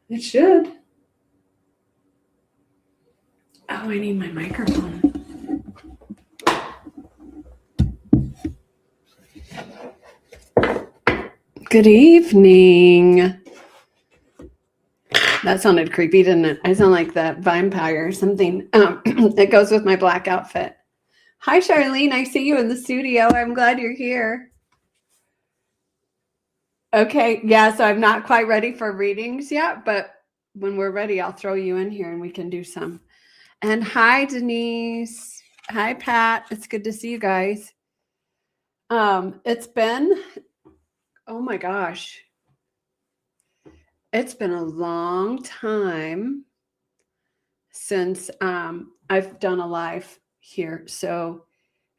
It should. Oh, I need my microphone. Good evening. That sounded creepy, didn't it? I sound like that vampire or something. It goes with my black outfit. Hi, Charlene. I see you in the studio. I'm glad you're here. Okay. Yeah. So I'm not quite ready for readings yet, but when we're ready, I'll throw you in here and we can do some. And hi, Denise. Hi, Pat. It's good to see you guys. It's been, oh my gosh, it's been a long time since I've done a live here. So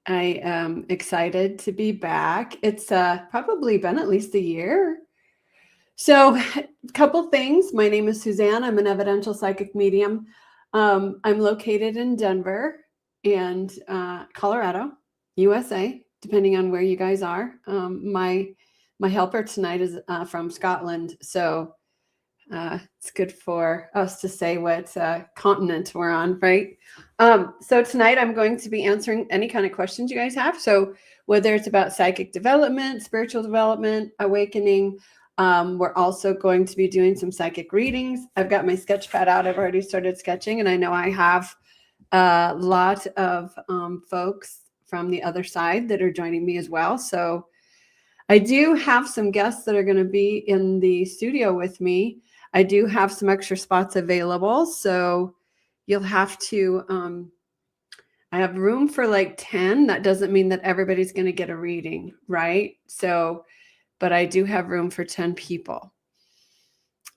I am excited to be back. It's probably been at least a year. So, a couple things. My name is Suzanne. I'm an evidential psychic medium. I'm located in Denver and Colorado, USA, depending on where you guys are. My helper tonight is from Scotland, so it's good for us to say what continent we're on, right? So tonight I'm going to be answering any kind of questions you guys have. So whether it's about psychic development, spiritual development, awakening, we're also going to be doing some psychic readings. I've got my sketch pad out. I've already started sketching, and I know I have a lot of folks from the other side that are joining me as well. So I do have some guests that are going to be in the studio with me. I do have some extra spots available, so you'll have to, I have room for like 10. That doesn't mean that everybody's going to get a reading, right? So, but I do have room for 10 people.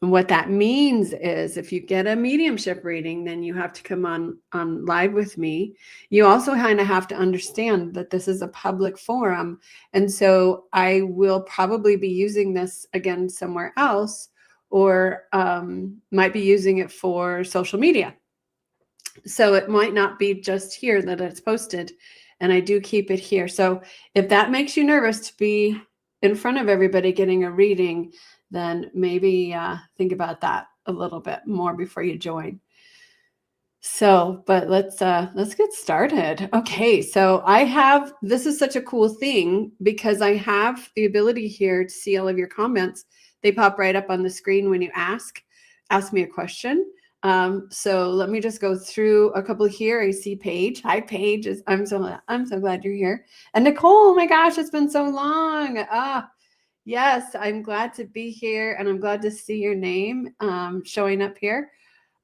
And what that means is if you get a mediumship reading, then you have to come on live with me. You also kind of have to understand that this is a public forum. And so I will probably be using this again somewhere else, or might be using it for social media. So it might not be just here that it's posted. And I do keep it here. So if that makes you nervous to be in front of everybody getting a reading, then maybe think about that a little bit more before you join. So, but let's get started. Okay, so this is such a cool thing because I have the ability here to see all of your comments. They pop right up on the screen when you ask me a question. So let me just go through a couple here. I see Paige. Hi, Paige. I'm so glad you're here. And Nicole, oh my gosh, it's been so long. Yes, I'm glad to be here, and I'm glad to see your name showing up here.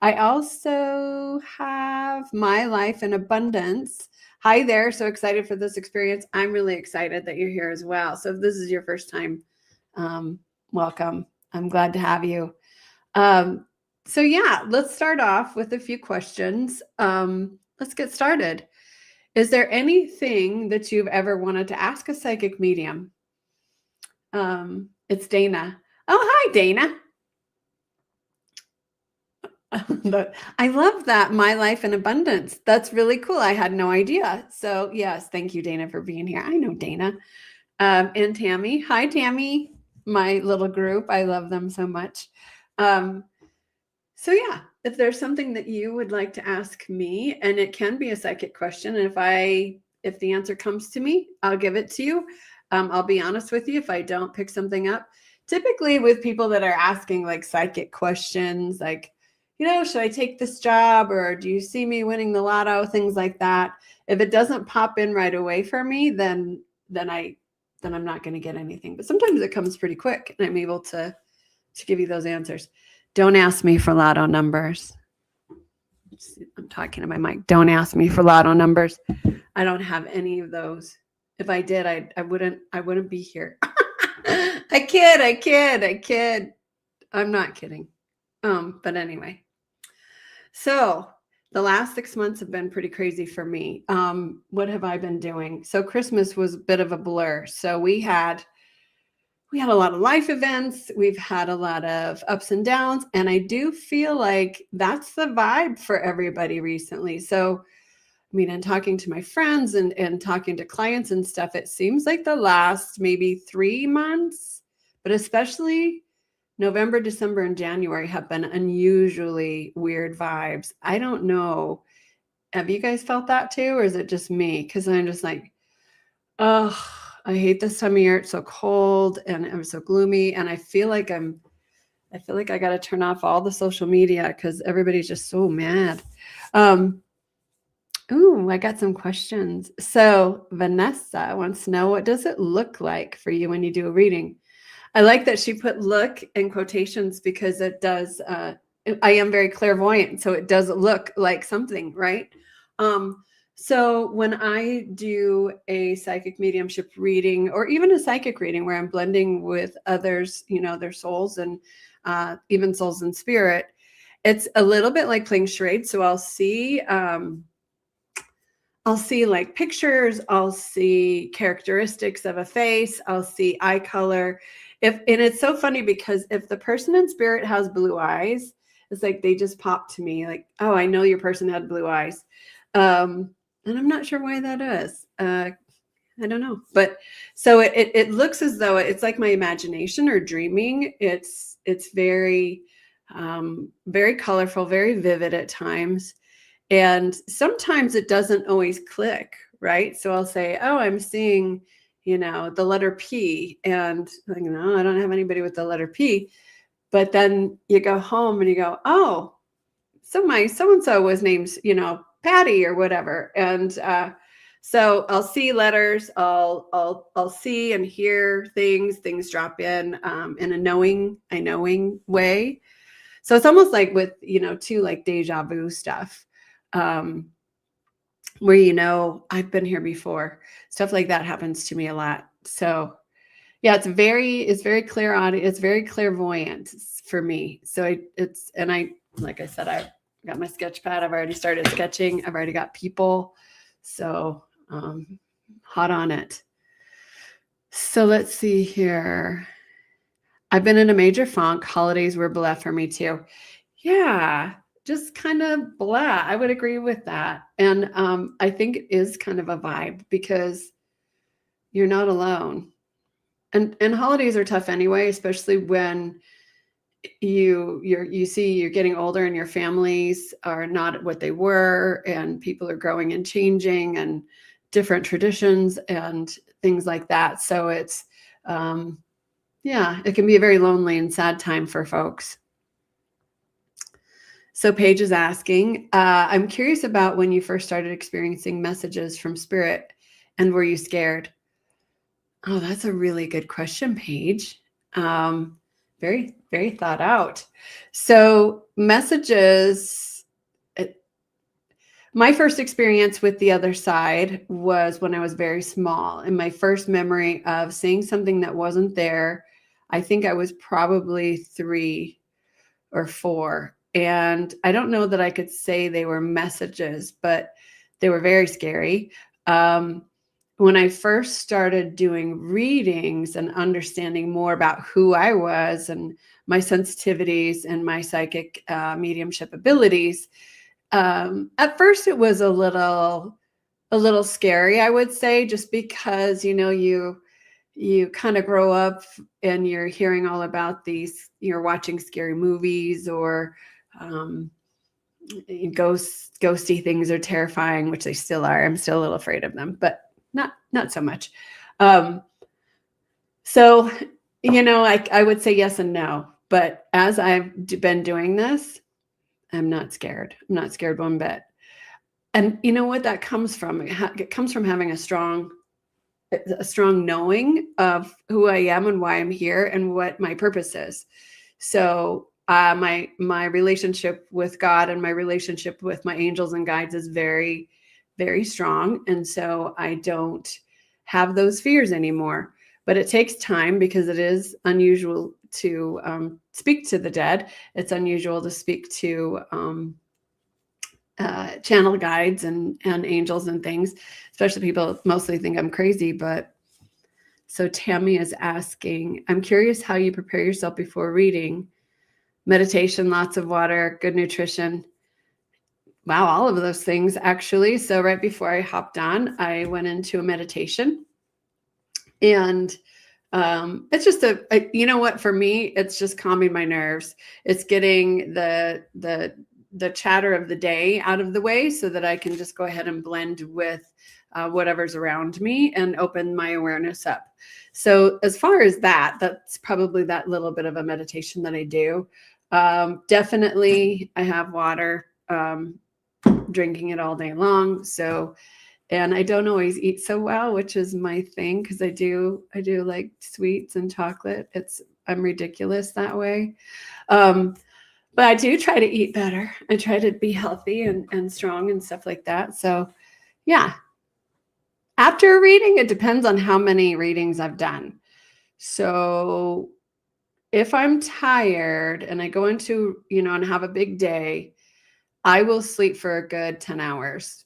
I also have My Life in Abundance. Hi there. So excited for this experience. I'm really excited that you're here as well. So if this is your first time, welcome. I'm glad to have you. So yeah, let's start off with a few questions. Let's get started. Is there anything that you've ever wanted to ask a psychic medium? It's Dana. Oh, hi, Dana. I love that. My Life in Abundance. That's really cool. I had no idea. So yes, thank you, Dana, for being here. I know Dana. And Tammy. Hi, Tammy. My little group. I love them so much. So yeah, if there's something that you would like to ask me, and it can be a psychic question, and if the answer comes to me, I'll give it to you. I'll be honest with you, if I don't pick something up, typically with people that are asking like psychic questions, like, should I take this job, or do you see me winning the lotto, things like that. If it doesn't pop in right away for me, then I'm not going to get anything. But sometimes it comes pretty quick, and I'm able to give you those answers. Don't ask me for lotto numbers. I'm talking to my mic. Don't ask me for lotto numbers. I don't have any of those. If I did, I wouldn't be here. I kid. I'm not kidding. But anyway. So the last 6 months have been pretty crazy for me. What have I been doing? So Christmas was a bit of a blur. So we had a lot of life events. We've had a lot of ups and downs. And I do feel like that's the vibe for everybody recently. So, I mean, and talking to my friends and talking to clients and stuff, it seems like the last maybe 3 months, but especially November, December, and January have been unusually weird vibes. I don't know. Have you guys felt that too? Or is it just me? Because I'm just like, oh, I hate this time of year. It's so cold and I'm so gloomy. And I feel like I got to turn off all the social media because everybody's just so mad. Ooh, I got some questions. So Vanessa wants to know, what does it look like for you when you do a reading? I like that she put look in quotations because it does, I am very clairvoyant, so it does look like something, right? So when I do a psychic mediumship reading or even a psychic reading where I'm blending with others, their souls and even souls in spirit, it's a little bit like playing charades. So I'll see like pictures, I'll see characteristics of a face, I'll see eye color. And it's so funny because if the person in spirit has blue eyes, it's like they just pop to me like, oh, I know your person had blue eyes. And I'm not sure why that is. I don't know. But so it looks as though it's like my imagination or dreaming. It's very, very colorful, very vivid at times. And sometimes it doesn't always click, right? So I'll say, oh, I'm seeing, the letter P. And like, no, I don't have anybody with the letter P. But then you go home and you go, oh, so my so-and-so was named, Patty or whatever. And so I'll see letters, I'll see and hear things drop in a knowing way. So it's almost like with, too, like deja vu stuff. Where I've been here before. Stuff like that happens to me a lot. So yeah, it's very clear audio. It's very clairvoyant for me. So like I said, I've got my sketch pad. I've already started sketching. I've already got people. So hot on it. So let's see here. I've been in a major funk. Holidays were blah for me too. Yeah. Just kind of blah. I would agree with that. And I think it is kind of a vibe because you're not alone. And holidays are tough anyway, especially when you see you're getting older and your families are not what they were and people are growing and changing and different traditions and things like that. So it's it can be a very lonely and sad time for folks. So Paige is asking, I'm curious about when you first started experiencing messages from spirit and were you scared? Oh, that's a really good question, Paige. Very, very thought out. So messages, my first experience with the other side was when I was very small. And my first memory of seeing something that wasn't there, I think I was probably 3 or 4. And I don't know that I could say they were messages, but they were very scary. When I first started doing readings and understanding more about who I was and my sensitivities and my psychic mediumship abilities, at first it was a little scary, I would say, just because, you kind of grow up and you're hearing all about these, you're watching scary movies or ghosty things are terrifying, which they still are. I'm still a little afraid of them, but not so much. So, I would say yes and no, but as I've been doing this, I'm not scared. I'm not scared one bit. And you know what that comes from? It comes from having a strong knowing of who I am and why I'm here and what my purpose is. So my relationship with God and my relationship with my angels and guides is very, very strong. And so I don't have those fears anymore. But it takes time because it is unusual to speak to the dead. It's unusual to speak to channel guides and angels and things, especially people mostly think I'm crazy. But so Tammy is asking, I'm curious how you prepare yourself before reading. Meditation, lots of water, good nutrition. Wow, all of those things actually. So right before I hopped on, I went into a meditation and It's just you know what, for me, it's just calming my nerves. It's getting the chatter of the day out of the way so that I can just go ahead and blend with whatever's around me and open my awareness up. So as far as that, that's probably that little bit of a meditation that I do. Definitely I have water, drinking it all day long. So, and I don't always eat so well, which is my thing, because I do like sweets and chocolate. I'm ridiculous that way. But I do try to eat better. I try to be healthy and strong and stuff like that. So yeah. After a reading, it depends on how many readings I've done. So if I'm tired and I go into, and have a big day, I will sleep for a good 10 hours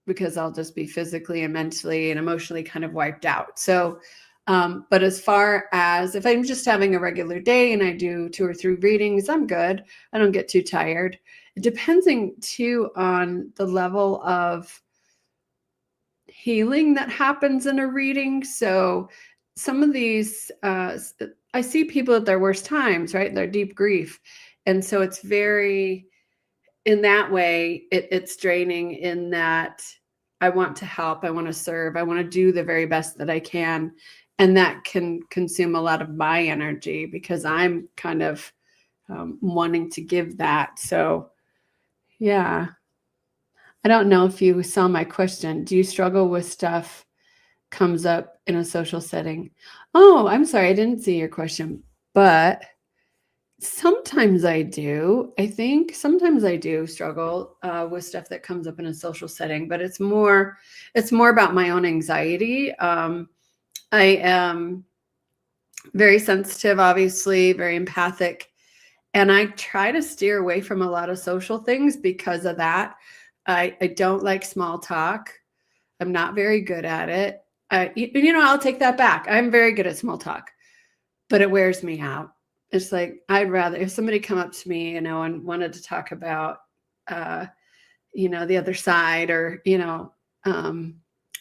because I'll just be physically and mentally and emotionally kind of wiped out. So, but as far as if I'm just having a regular day and I do 2 or 3 readings, I'm good. I don't get too tired. Depending too on the level of healing that happens in a reading. So some of these, I see people at their worst times, right? Their deep grief. And so it's very, in that way, it's draining in that I want to help, I want to serve, I want to do the very best that I can. And that can consume a lot of my energy because I'm kind of wanting to give that. So yeah. I don't know if you saw my question. Do you struggle with stuff comes up in a social setting? Oh, I'm sorry. I didn't see your question, but sometimes I do. I think sometimes I do struggle with stuff that comes up in a social setting, but it's more about my own anxiety. I am very sensitive, obviously, very empathic, and I try to steer away from a lot of social things because of that. I don't like small talk. I'm not very good at it. I'll take that back. I'm very good at small talk, but it wears me out. It's like, I'd rather, if somebody come up to me, and wanted to talk about, the other side or,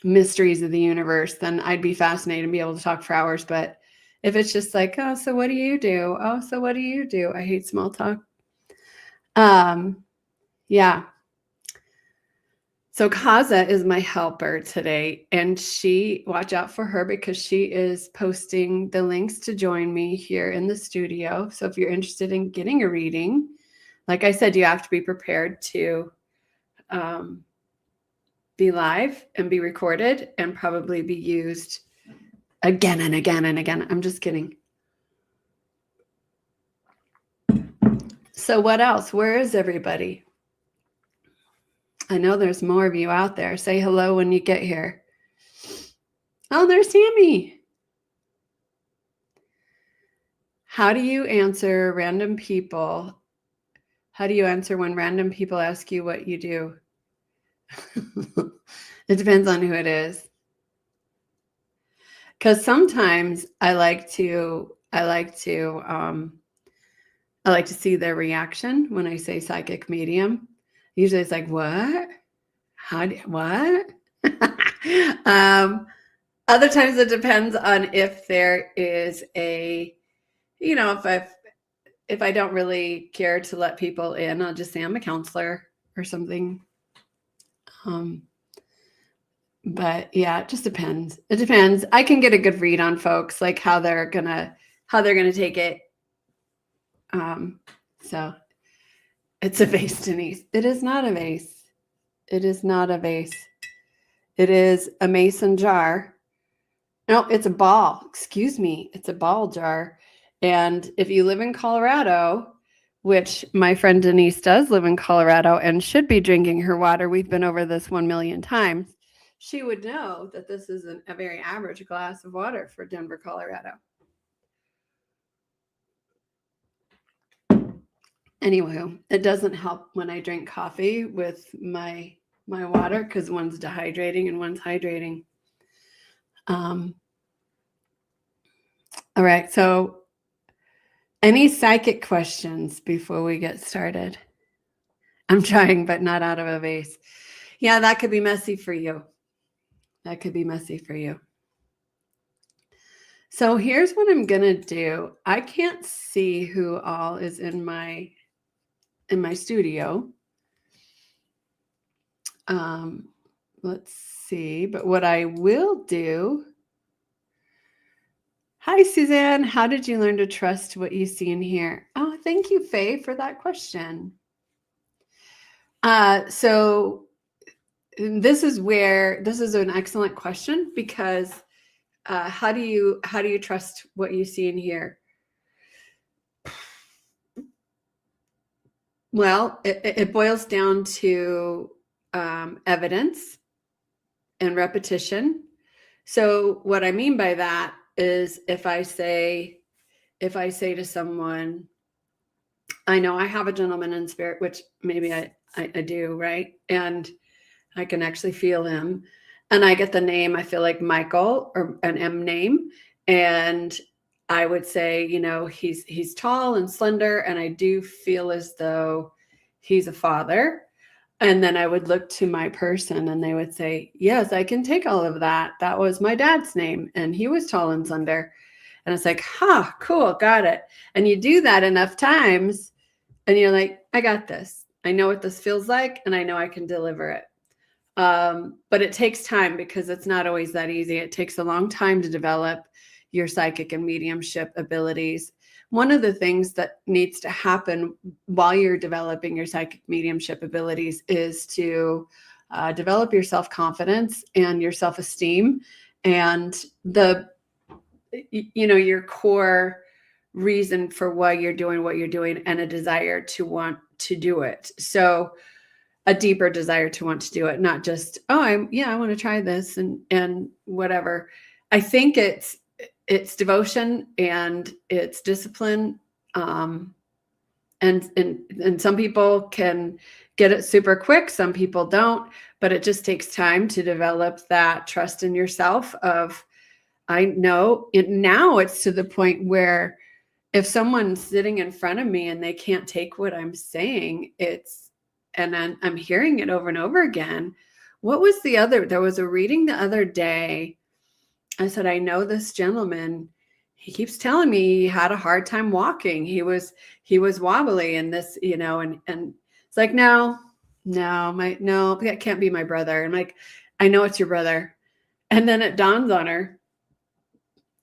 mysteries of the universe, then I'd be fascinated and be able to talk for hours. But if it's just like, oh, so what do you do? Oh, so what do you do? I hate small talk. Yeah. So Kaza is my helper today, and watch out for her because she is posting the links to join me here in the studio. So if you're interested in getting a reading, like I said, you have to be prepared to be live and be recorded and probably be used again and again and again. I'm just kidding. So what else? Where is everybody? I know there's more of you out there. Say hello when you get here. Oh, there's Tammy. How do you answer random people? How do you answer when random people ask you what you do? It depends on who it is. Because sometimes I like to see their reaction when I say psychic medium. Usually it's like, what? What? Other times it depends on if there is if I don't really care to let people in, I'll just say I'm a counselor or something. But yeah, it just depends. It depends. I can get a good read on folks, like how they're gonna take it. So it's a vase, Denise. It is not a vase. It is not a vase. It is a mason jar. No, it's a ball. Excuse me. It's a ball jar. And if you live in Colorado, which my friend Denise does live in Colorado and should be drinking her water, we've been over this 1,000,000 times, she would know that this is a very average glass of water for Denver, Colorado. Anyway, it doesn't help when I drink coffee with my water because one's dehydrating and one's hydrating. All right. So any psychic questions before we get started? I'm trying, but not out of a vase. Yeah, that could be messy for you. That could be messy for you. So here's what I'm going to do. I can't see who all is in my studio. Let's see. But what I will do. Hi, Suzanne. How did you learn to trust what you see and hear? Oh, thank you, Faye, for that question. So this is an excellent question, because how do you trust what you see and hear? Well, it boils down to evidence and repetition. So what I mean by that is, if I say to someone, I know I have a gentleman in spirit, which maybe I do, right? And I can actually feel him. And I get the name, I feel like Michael, or an M name. And I would say, he's tall and slender, and I do feel as though he's a father. And then I would look to my person and they would say, yes, I can take all of that. That was my dad's name, and he was tall and slender. And it's like, cool, got it. And you do that enough times and you're like, I got this. I know what this feels like, and I know I can deliver it. But it takes time, because it's not always that easy. It takes a long time to develop your psychic and mediumship abilities. One of the things that needs to happen while you're developing your psychic mediumship abilities is to develop your self-confidence and your self-esteem, and your core reason for why you're doing what you're doing, and a desire to want to do it. So a deeper desire to want to do it, not just, I want to try this and whatever. I think it's devotion and it's discipline. And some people can get it super quick. Some people don't, but it just takes time to develop that trust in yourself of, I know it. Now it's to the point where if someone's sitting in front of me and they can't take what I'm saying, and I'm hearing it over and over again. There was a reading the other day. I said, I know this gentleman. He keeps telling me he had a hard time walking. He was wobbly, and this, and it's like, no, that can't be my brother. I'm like, I know it's your brother. And then it dawns on her,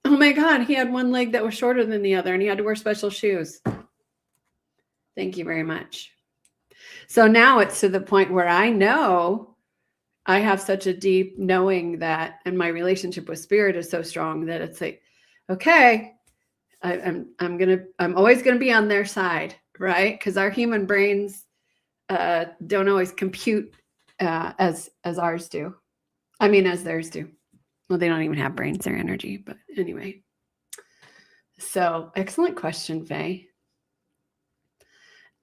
oh my God, he had one leg that was shorter than the other, and he had to wear special shoes. Thank you very much. So now it's to the point where I know I have such a deep knowing that, and my relationship with spirit is so strong that it's like, okay, I'm always going to be on their side, right? Because our human brains don't always compute as ours do. I mean, as theirs do. Well, they don't even have brains, they're energy. But anyway. So excellent question, Faye.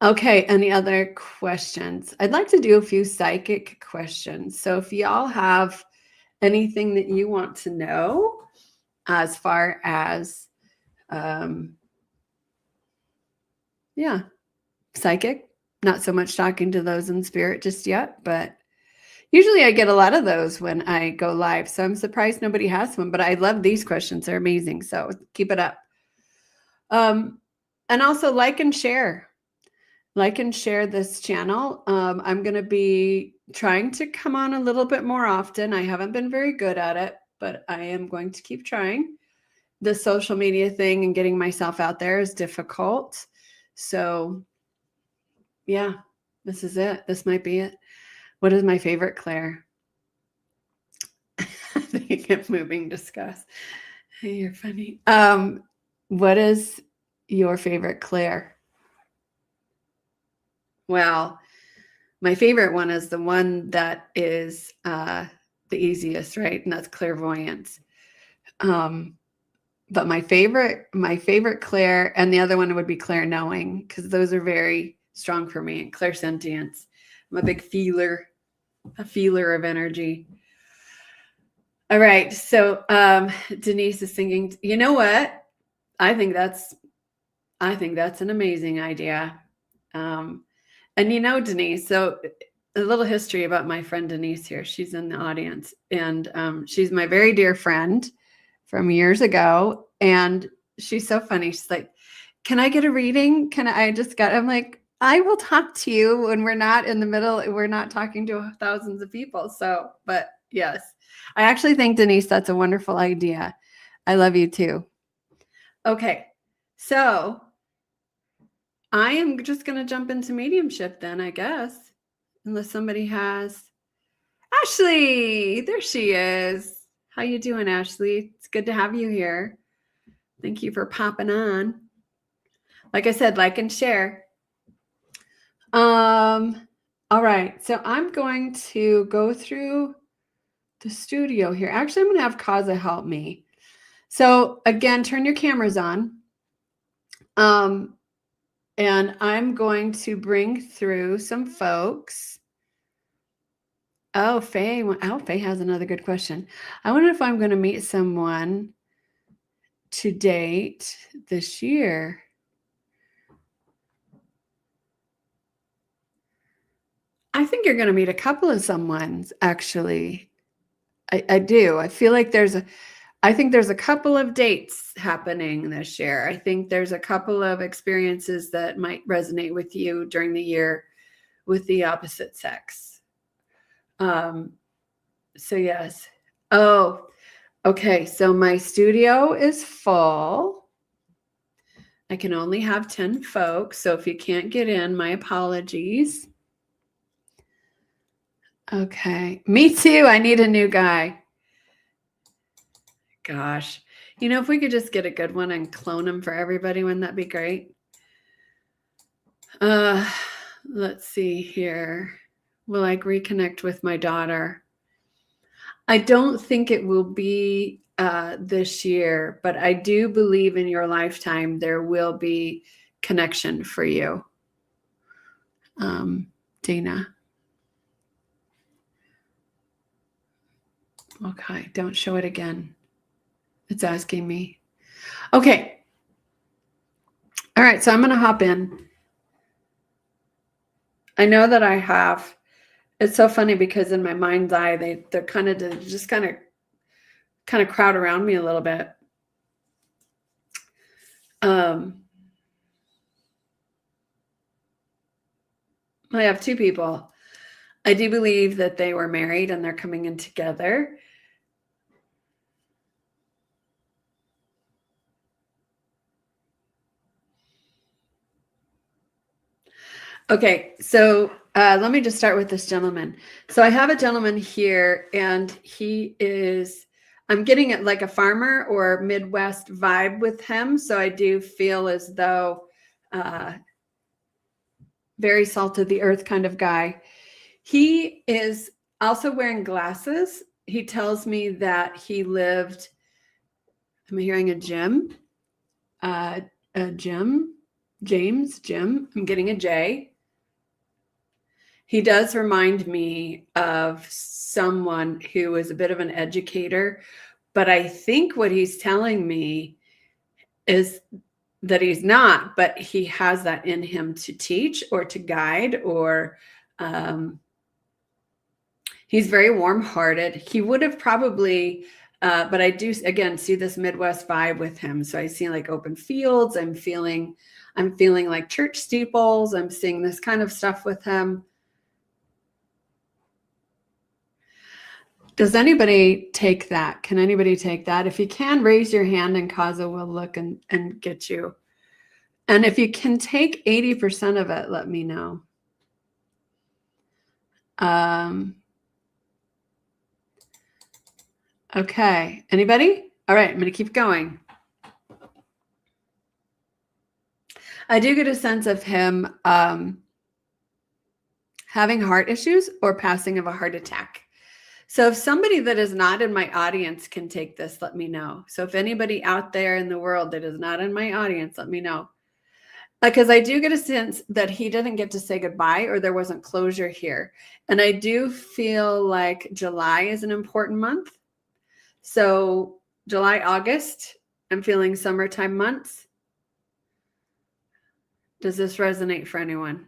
Okay, any other questions? I'd like to do a few psychic questions. So if y'all have anything that you want to know as far as, psychic, not so much talking to those in spirit just yet, but usually I get a lot of those when I go live. So I'm surprised nobody has one, but I love these questions. They're amazing. So keep it up. And also like and share this channel. I'm going to be trying to come on a little bit more often. I haven't been very good at it, but I am going to keep trying. The social media thing and getting myself out there is difficult. So yeah, this is it. This might be it. What is my favorite Claire? They kept moving, discuss. Hey, you're funny. What is your favorite Claire? Well, my favorite one is the one that is the easiest, right? And that's clairvoyance. But my favorite Claire, and the other one would be clair knowing, because those are very strong for me. And clairsentience. I'm a big feeler of energy. All right. So Denise is thinking, you know what? I think that's an amazing idea. And Denise, so a little history about my friend Denise here. She's in the audience, and she's my very dear friend from years ago. And she's so funny. She's like, can I get a reading? I'm like, I will talk to you when we're not in the middle. We're not talking to thousands of people. So, but yes, I actually think, Denise, that's a wonderful idea. I love you too. Okay. So I am just going to jump into mediumship then, I guess, unless somebody has. Ashley, there she is. How you doing, Ashley? It's good to have you here. Thank you for popping on. Like I said, like and share. All right. So I'm going to go through the studio here. Actually, I'm going to have Kaza help me. So again, turn your cameras on. And I'm going to bring through some folks. Oh, Faye has another good question. I wonder if I'm going to meet someone to date this year. I think you're going to meet a couple of someones, actually. I do. I feel like I think there's a couple of dates happening this year. I think there's a couple of experiences that might resonate with you during the year with the opposite sex. So yes. Oh, okay. So my studio is full. I can only have 10 folks. So if you can't get in, my apologies. Okay. Me too. I need a new guy. Gosh. If we could just get a good one and clone them for everybody, wouldn't that be great? Let's see here. Will I reconnect with my daughter? I don't think it will be this year, but I do believe in your lifetime there will be connection for you. Dina. Okay, don't show it again. It's asking me. Okay. All right, so I'm going to hop in. I know that I have. It's so funny because in my mind's eye, they're kind of just kind of crowd around me a little bit. I have two people. I do believe that they were married and they're coming in together. Okay, so let me just start with this gentleman. So I have a gentleman here, and I'm getting it like a farmer or Midwest vibe with him. So I do feel as though very salt of the earth kind of guy. He is also wearing glasses. He tells me that he lived, I'm hearing a Jim. James, Jim. I'm getting a J. He does remind me of someone who is a bit of an educator, but I think what he's telling me is that he's not, but he has that in him to teach or to guide, or he's very warm-hearted. He would have probably, but I do, again, see this Midwest vibe with him. So I see like open fields. I'm feeling like church steeples. I'm seeing this kind of stuff with him. Does anybody take that? Can anybody take that? If you can, raise your hand and Kaza will look and get you. And if you can take 80% of it, let me know. Okay. Anybody? All right. I'm going to keep going. I do get a sense of him having heart issues or passing of a heart attack. So if somebody that is not in my audience can take this, let me know. So if anybody out there in the world that is not in my audience, let me know. Because I do get a sense that he didn't get to say goodbye, or there wasn't closure here. And I do feel like July is an important month. So July, August, I'm feeling summertime months. Does this resonate for anyone?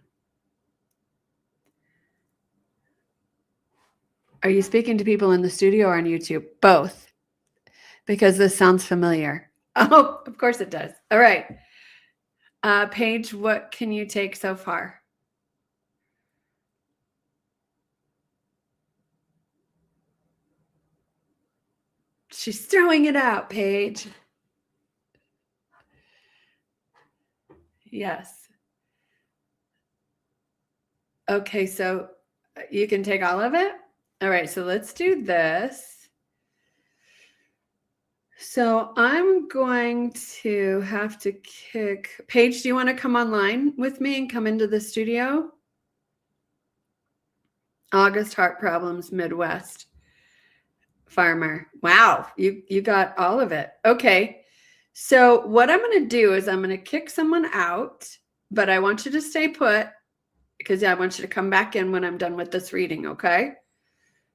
Are you speaking to people in the studio or on YouTube? Both. Because this sounds familiar. Oh, of course it does. All right. Paige, what can you take so far? She's throwing it out, Paige. Yes. Okay, so you can take all of it? All right, so let's do this. So I'm going to have to kick. Paige, do you want to come online with me and come into the studio? August Heart Problems Midwest Farmer. Wow, you got all of it. Okay. So what I'm going to do is I'm going to kick someone out, but I want you to stay put because I want you to come back in when I'm done with this reading, okay?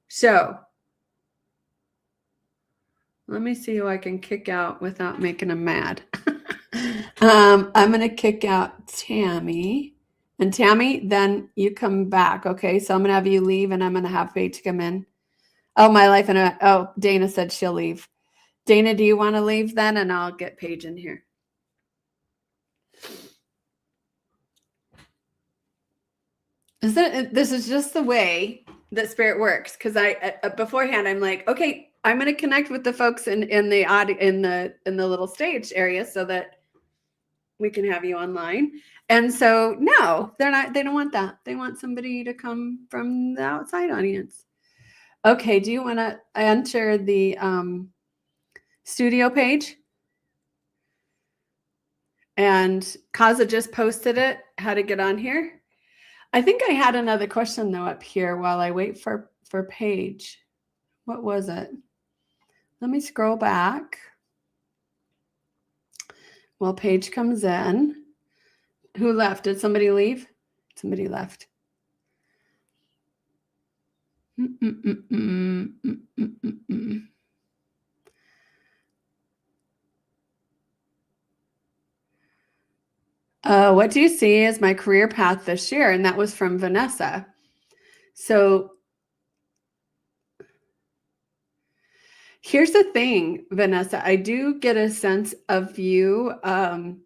So let me see who I can kick out without making them mad. I'm going to kick out Tammy. And Tammy, then you come back, okay? So I'm going to have you leave and I'm going to have Paige come in. Oh, my life. Dana said she'll leave. Dana, do you want to leave then? And I'll get Paige in here. This is just the way that spirit works. Because beforehand, I'm like, okay, I'm going to connect with the folks in the little stage area so that we can have you online. And so no, they don't want that. They want somebody to come from the outside audience. Okay, do you want to enter the studio page? And Kaza just posted it, how to get on here. I think I had another question though up here while I wait for Paige. What was it? Let me scroll back. Well, Paige comes in. Who left? Did somebody leave? Somebody left. What do you see as my career path this year? And that was from Vanessa. So here's the thing, Vanessa. I do get a sense of you, and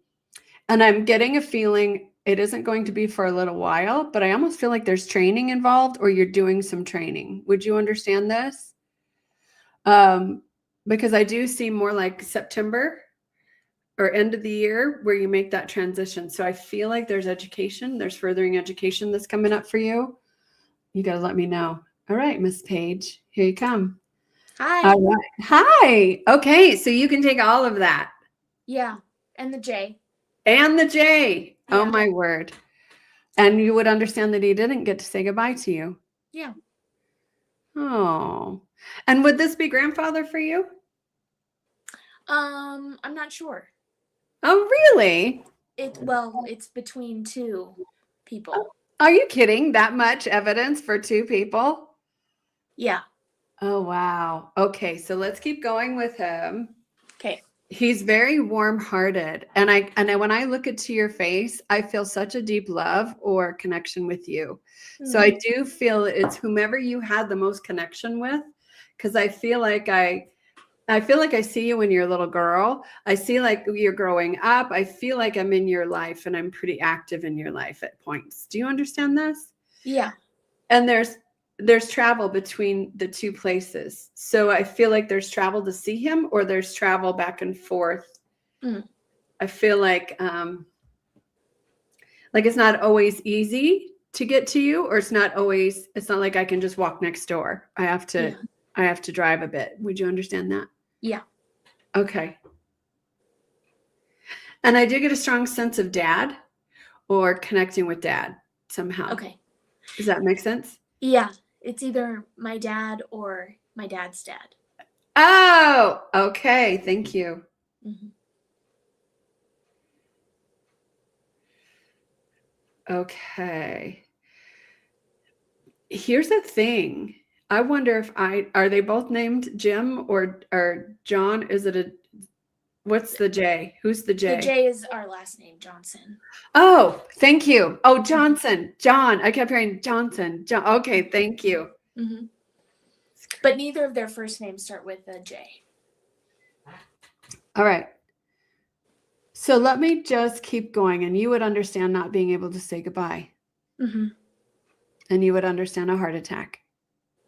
I'm getting a feeling it isn't going to be for a little while, but I almost feel like there's training involved or you're doing some training. Would you understand this? Because I do see more like September or end of the year where you make that transition. So I feel like there's education, there's furthering education that's coming up for you. You got to let me know. All right, Miss Paige, here you come. Hi. All right. Hi. Okay, so you can take all of that. Yeah, and the J. And the J. Yeah. Oh, my word. And you would understand that he didn't get to say goodbye to you. Yeah. Oh. And would this be grandfather for you? I'm not sure. Oh, really? It's between two people. Are you kidding? That much evidence for two people? Yeah. Oh, wow. Okay, so let's keep going with him. Okay. He's very warm-hearted. And when I look into your face, I feel such a deep love or connection with you. So I do feel it's whomever you had the most connection with, because I feel like I see you when you're a little girl. I see like you're growing up. I feel like I'm in your life and I'm pretty active in your life at points. Do you understand this? Yeah. And there's travel between the two places. So I feel like there's travel to see him or there's travel back and forth. I feel like it's not always easy to get to you, or it's not like I can just walk next door. I have to drive a bit. Would you understand that? Yeah. Okay. And I do get a strong sense of dad or connecting with dad somehow. Okay. Does that make sense? Yeah. It's either my dad or my dad's dad. Oh, okay. Thank you. Okay. Here's the thing. I wonder if are they both named Jim or John? What's the J? Who's the J? The J is our last name, Johnson. Oh, thank you. Oh, Johnson. John. I kept hearing Johnson. John. Okay, thank you. But neither of their first names start with a J. All right. So let me just keep going, and you would understand not being able to say goodbye. Mm-hmm. And you would understand a heart attack.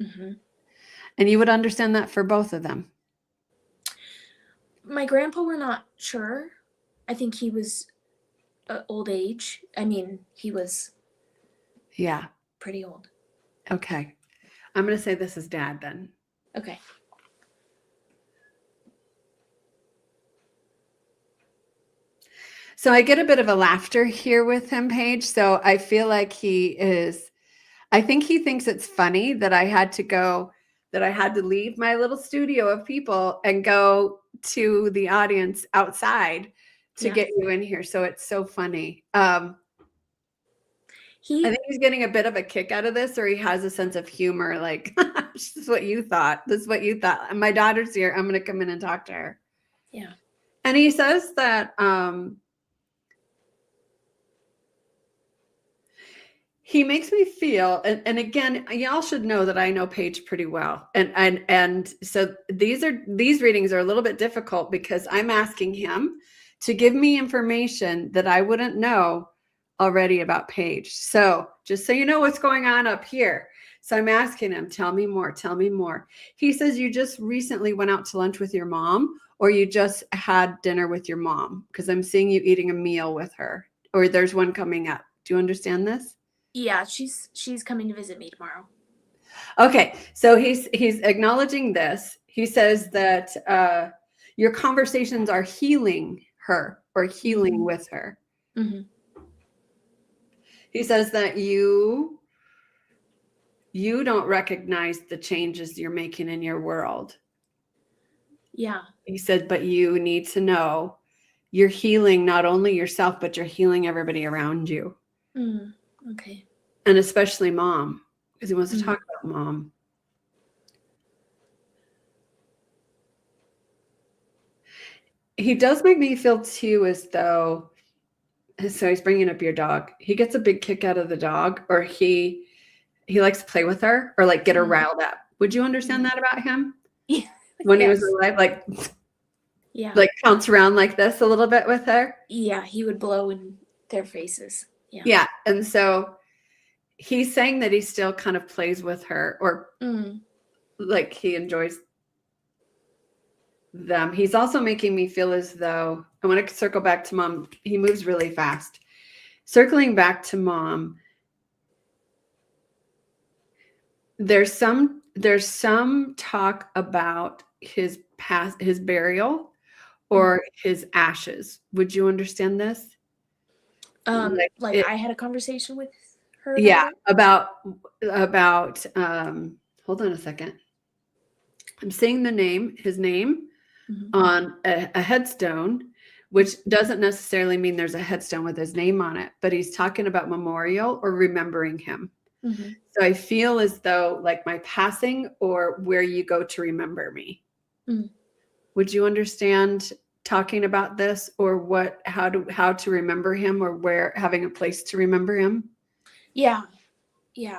Mm-hmm. And you would understand that for both of them. My grandpa, we're not sure. I think he was old age. I mean, he was pretty old. Okay. I'm going to say this is dad then. Okay. So I get a bit of a laughter here with him, Paige. So I feel like I think he thinks it's funny that I had to leave my little studio of people and go to the audience outside to get you in here. So it's so funny. I think he's getting a bit of a kick out of this, or he has a sense of humor. Like, this is what you thought. This is what you thought. And my daughter's here. I'm going to come in and talk to her. Yeah. And he says that, he makes me feel, and again, y'all should know that I know Paige pretty well. And so these readings are a little bit difficult because I'm asking him to give me information that I wouldn't know already about Paige. So just so you know what's going on up here. So I'm asking him, tell me more, tell me more. He says you just recently went out to lunch with your mom, or you just had dinner with your mom, because I'm seeing you eating a meal with her, or there's one coming up. Do you understand this? Yeah, she's coming to visit me tomorrow. Okay, so he's acknowledging this. He says that your conversations are healing her, or healing with her. Mm-hmm. He says that you don't recognize the changes you're making in your world. Yeah. He said, but you need to know you're healing not only yourself, but you're healing everybody around you. Okay. And especially mom, because he wants to talk about mom. He does make me feel too as though, so he's bringing up your dog. He gets a big kick out of the dog, or he likes to play with her, or like get her riled up. Would you understand that about him? Yeah. When he was alive, like bounce around like this a little bit with her. Yeah, he would blow in their faces. Yeah. Yeah. And so he's saying that he still kind of plays with her, or like he enjoys them. He's also making me feel as though, I want to circle back to mom. He moves really fast. Circling back to mom, there's some talk about his burial or his ashes. Would you understand this? Like I had a conversation with her. Yeah, about hold on a second. I'm seeing his name on a headstone, which doesn't necessarily mean there's a headstone with his name on it, but he's talking about memorial or remembering him. So I feel as though like my passing, or where you go to remember me. Would you understand talking about this, or how to remember him, or where having a place to remember him? Yeah,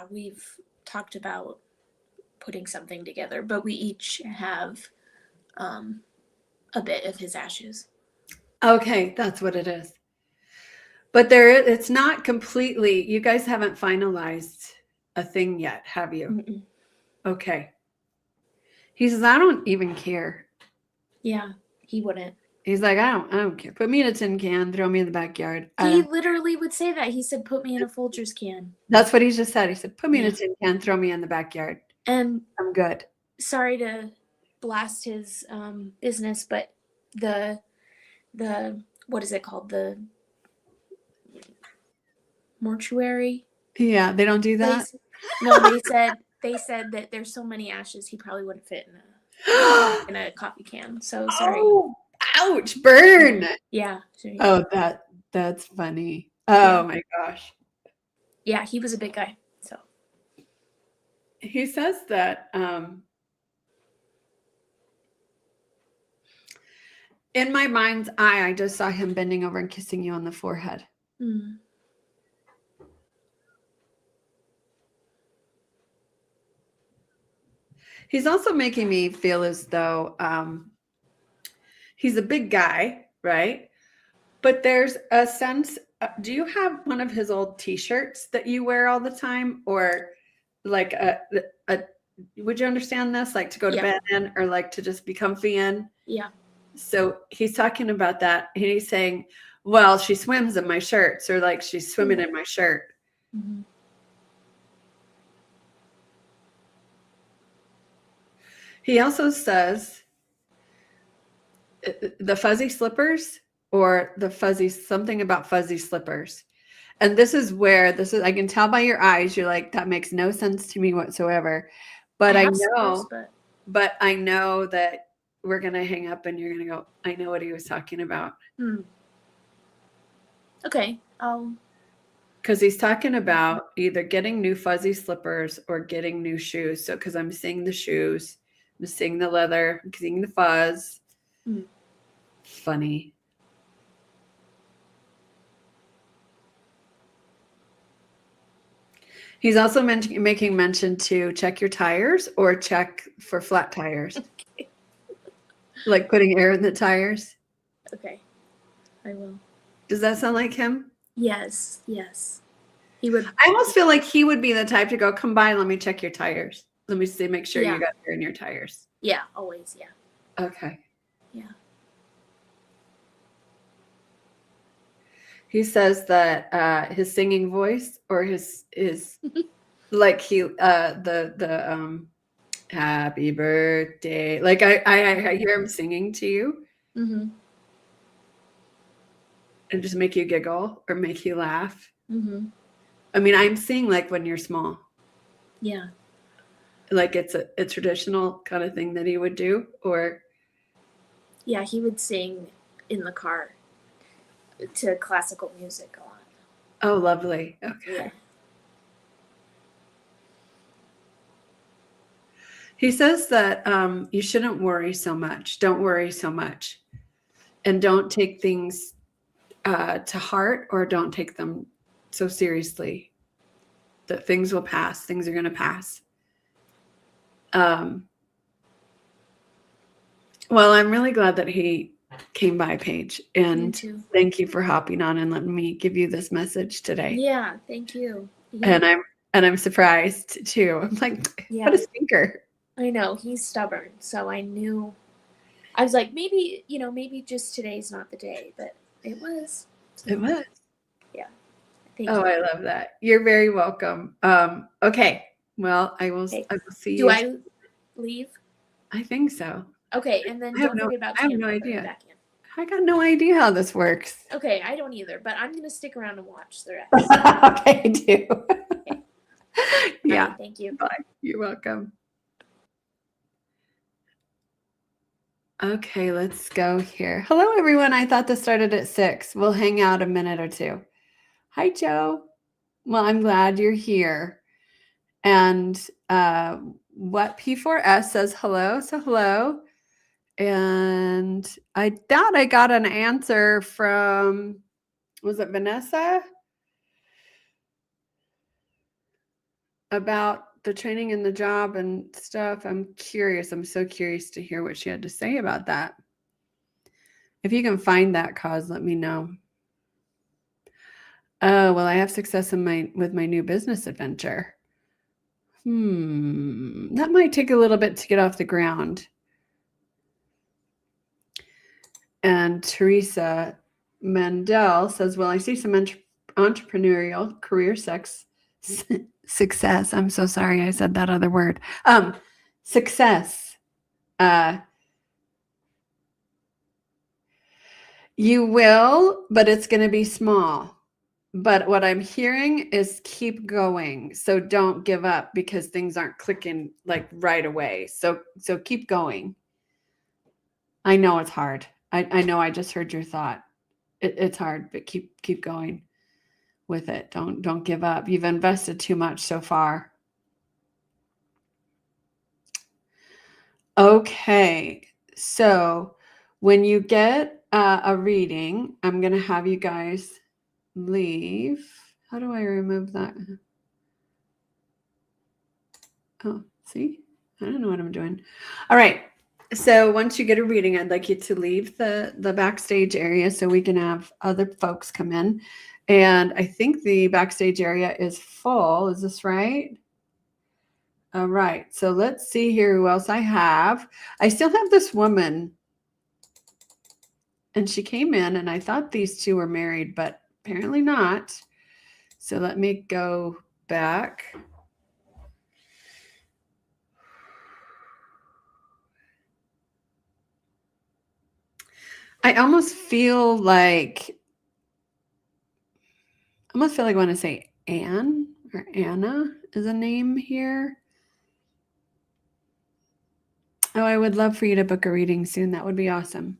we've talked about putting something together, but we each have a bit of his ashes. Okay, that's what it is. But it's not completely, you guys haven't finalized a thing yet, have you? Okay. He says, I don't even care. Yeah, he wouldn't. He's like, I don't care. Put me in a tin can, throw me in the backyard. He literally would say that. He said, put me in a Folgers can. That's what he just said. He said, put me in a tin can, throw me in the backyard. And I'm good. Sorry to blast his business, but the what is it called? The mortuary? Yeah, they don't do that? No, they said that there's so many ashes he probably wouldn't fit in a coffee can. So sorry. Oh, ouch, burn. Yeah. Oh, that's funny. Oh my gosh. Yeah, he was a big guy. So he says that in my mind's eye, I just saw him bending over and kissing you on the forehead. He's also making me feel as though he's a big guy, right? But there's a sense. Do you have one of his old T-shirts that you wear all the time, or like a would you understand this? Like to go to Yeah. bed in, or like to just be comfy in? Yeah. So he's talking about that, and he's saying, "Well, she swims in my shirts," or like she's swimming in my shirt. Mm-hmm. He also says the fuzzy slippers or the fuzzy something about fuzzy slippers. And this is where I can tell by your eyes, you're like, that makes no sense to me whatsoever. But I know, but I know that we're going to hang up and you're going to go, I know what he was talking about. Okay. Because he's talking about either getting new fuzzy slippers or getting new shoes. So, because I'm seeing the shoes, I'm seeing the leather, I'm seeing the fuzz. Funny. He's also making mention to check your tires or check for flat tires. Okay. Like putting air in the tires. Okay. I will. Does that sound like him? Yes. Yes. He would. I almost feel like he would be the type to go, come by, let me check your tires. Let me see, make sure you got air in your tires. Yeah, always. Yeah. Okay. Yeah. He says that his singing voice or his like he the happy birthday, like I hear him singing to you. Mm-hmm. And just make you giggle or make you laugh. Mm-hmm. I mean, I'm seeing like when you're small. Yeah. Like it's a traditional kind of thing that he would do, or. Yeah, he would sing in the car to classical music a lot. Oh, lovely. Okay. Yeah. He says that you shouldn't worry so much. Don't worry so much. And don't take things to heart, or don't take them so seriously. That things will pass. Things are going to pass. Well, I'm really glad that he came by, Paige. And thank you for hopping on and letting me give you this message today. Yeah, thank you. Yeah. And I'm surprised too. I'm like, what a stinker. I know, he's stubborn. So I knew, I was like, maybe just today's not the day, but it was. It was. Yeah. I love that. You're very welcome. Okay. Well, I will see you. Do I leave? I think so. Okay, and then don't forget about I have no idea. I got no idea how this works. Okay, I don't either, but I'm going to stick around and watch the rest. Okay, do. Okay. Yeah. Right, thank you. Bye. You're welcome. Okay, let's go here. Hello, everyone. I thought this started at 6. We'll hang out a minute or two. Hi, Joe. Well, I'm glad you're here. And what P4S says hello. So hello. And I thought I got an answer from, was it Vanessa? About the training and the job and stuff. I'm curious. I'm so curious to hear what she had to say about that. If you can find that cause, let me know. Oh, well, I have success with my new business adventure. That might take a little bit to get off the ground. And Teresa Mandel says, well, I see some entrepreneurial career success. I'm so sorry I said that other word. Success. You will, but it's going to be small. But what I'm hearing is keep going. So don't give up because things aren't clicking like right away. So keep going. I know it's hard. I know I just heard your thought. It's hard, but keep going with it. Don't give up. You've invested too much so far. Okay. So when you get a reading, I'm going to have you guys leave. How do I remove that? Oh, see? I don't know what I'm doing. All right. So once you get a reading, I'd like you to leave the backstage area so we can have other folks come in. And I think the backstage area is full. Is this right? All right. So let's see here who else I have. I still have this woman. And she came in and I thought these two were married, but apparently not. So let me go back. I almost feel like I want to say Anne or Anna is a name here. Oh, I would love for you to book a reading soon. That would be awesome.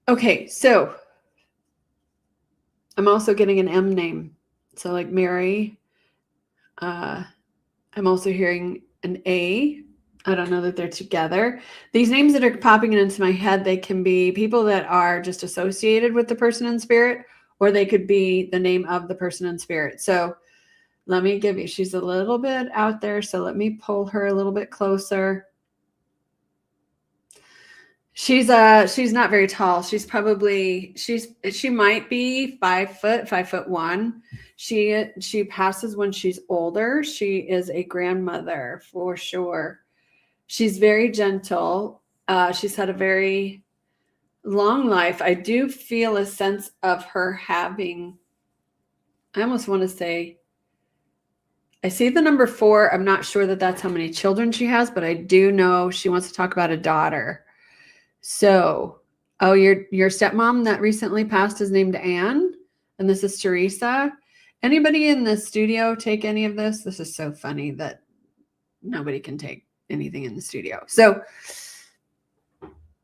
Okay, so I'm also getting an M name. So like Mary. I'm also hearing an A. I don't know that they're together. These names that are popping into my head, they can be people that are just associated with the person in spirit, or they could be the name of the person in spirit. So let me give you, she's a little bit out there. So let me pull her a little bit closer. She's not very tall. She might be 5 foot, 5'1". She passes when she's older. She is a grandmother for sure. She's very gentle. She's had a very long life. I do feel a sense of her having, I almost want to say, I see the number 4. I'm not sure that that's how many children she has, but I do know she wants to talk about a daughter. So, oh, your stepmom that recently passed is named Anne, and this is Teresa. Anybody in the studio take any of this? This is so funny that nobody can take anything in the studio. So,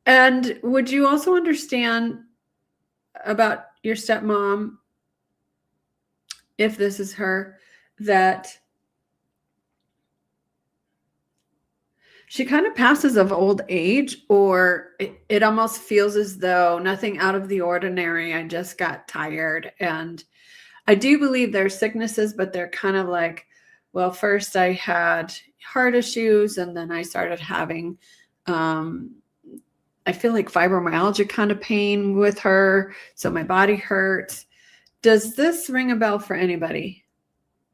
and would you also understand about your stepmom, if this is her, that she kind of passes of old age, or it almost feels as though nothing out of the ordinary. I just got tired. And I do believe there's sicknesses, but they're kind of like, well, first I had heart issues, and then I started having, I feel like fibromyalgia kind of pain with her. So my body hurts. Does this ring a bell for anybody?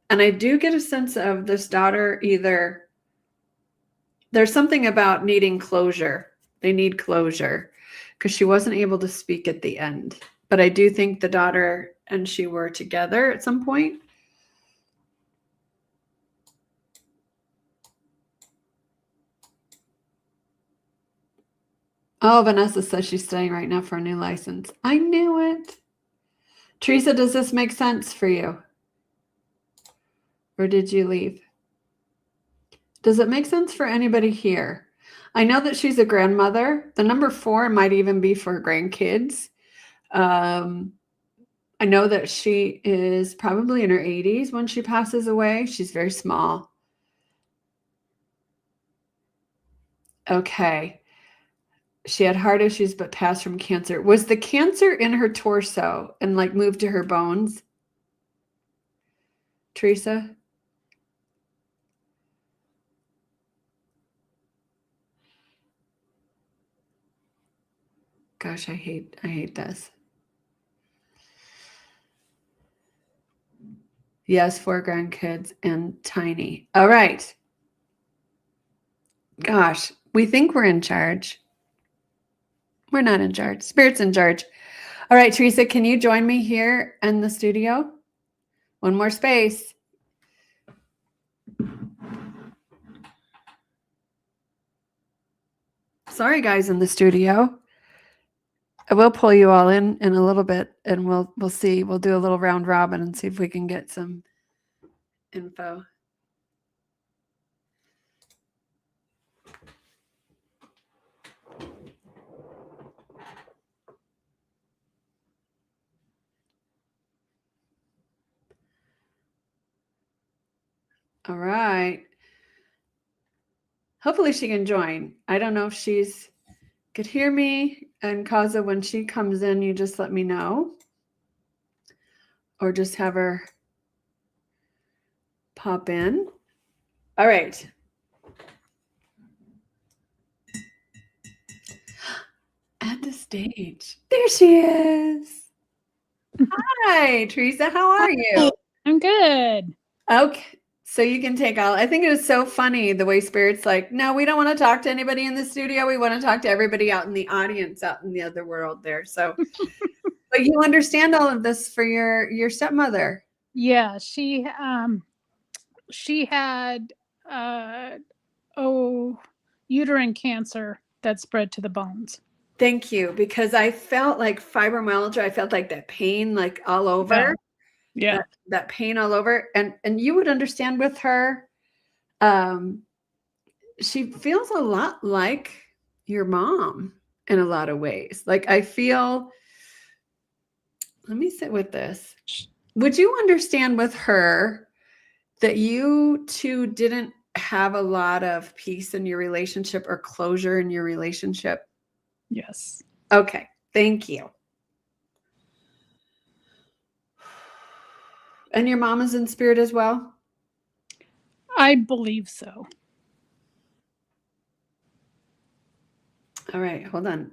And I do get a sense of this daughter, either there's something about needing closure. They need closure because she wasn't able to speak at the end. But I do think the daughter and she were together at some point. Oh, Vanessa says she's studying right now for a new license. I knew it. Teresa, does this make sense for you? Or did you leave? Does it make sense for anybody here? I know that she's a grandmother. The number 4 might even be for grandkids. I know that she is probably in her 80s when she passes away. She's very small. Okay. She had heart issues, but passed from cancer. Was the cancer in her torso and like moved to her bones? Teresa? Gosh, I hate this. Yes, 4 grandkids and tiny. All right. Gosh, we think we're in charge. We're not in charge. Spirit's in charge. All right, Teresa, can you join me here in the studio? One more space. Sorry, guys in the studio. I will pull you all in a little bit, and we'll see. We'll do a little round robin and see if we can get some info. All right. Hopefully she can join. I don't know if she's could hear me. And Kaza, when she comes in, you just let me know. Or just have her pop in. All right. the stage. There she is. Hi, Teresa. How are you? I'm good. Okay. So you can take all. I think it was so funny the way Spirit's like, no, we don't want to talk to anybody in the studio. We want to talk to everybody out in the audience, out in the other world there. So, but you understand all of this for your stepmother. Yeah, she had uterine cancer that spread to the bones. Thank you, because I felt like fibromyalgia. I felt like that pain, like all over. Yeah. That pain all over, and you would understand with her. She feels a lot like your mom in a lot of ways. Like I feel. Let me sit with this. Would you understand with her that you two didn't have a lot of peace in your relationship or closure in your relationship? Yes. Okay. Thank you. And your mom is in spirit as well? I believe so. All right. Hold on.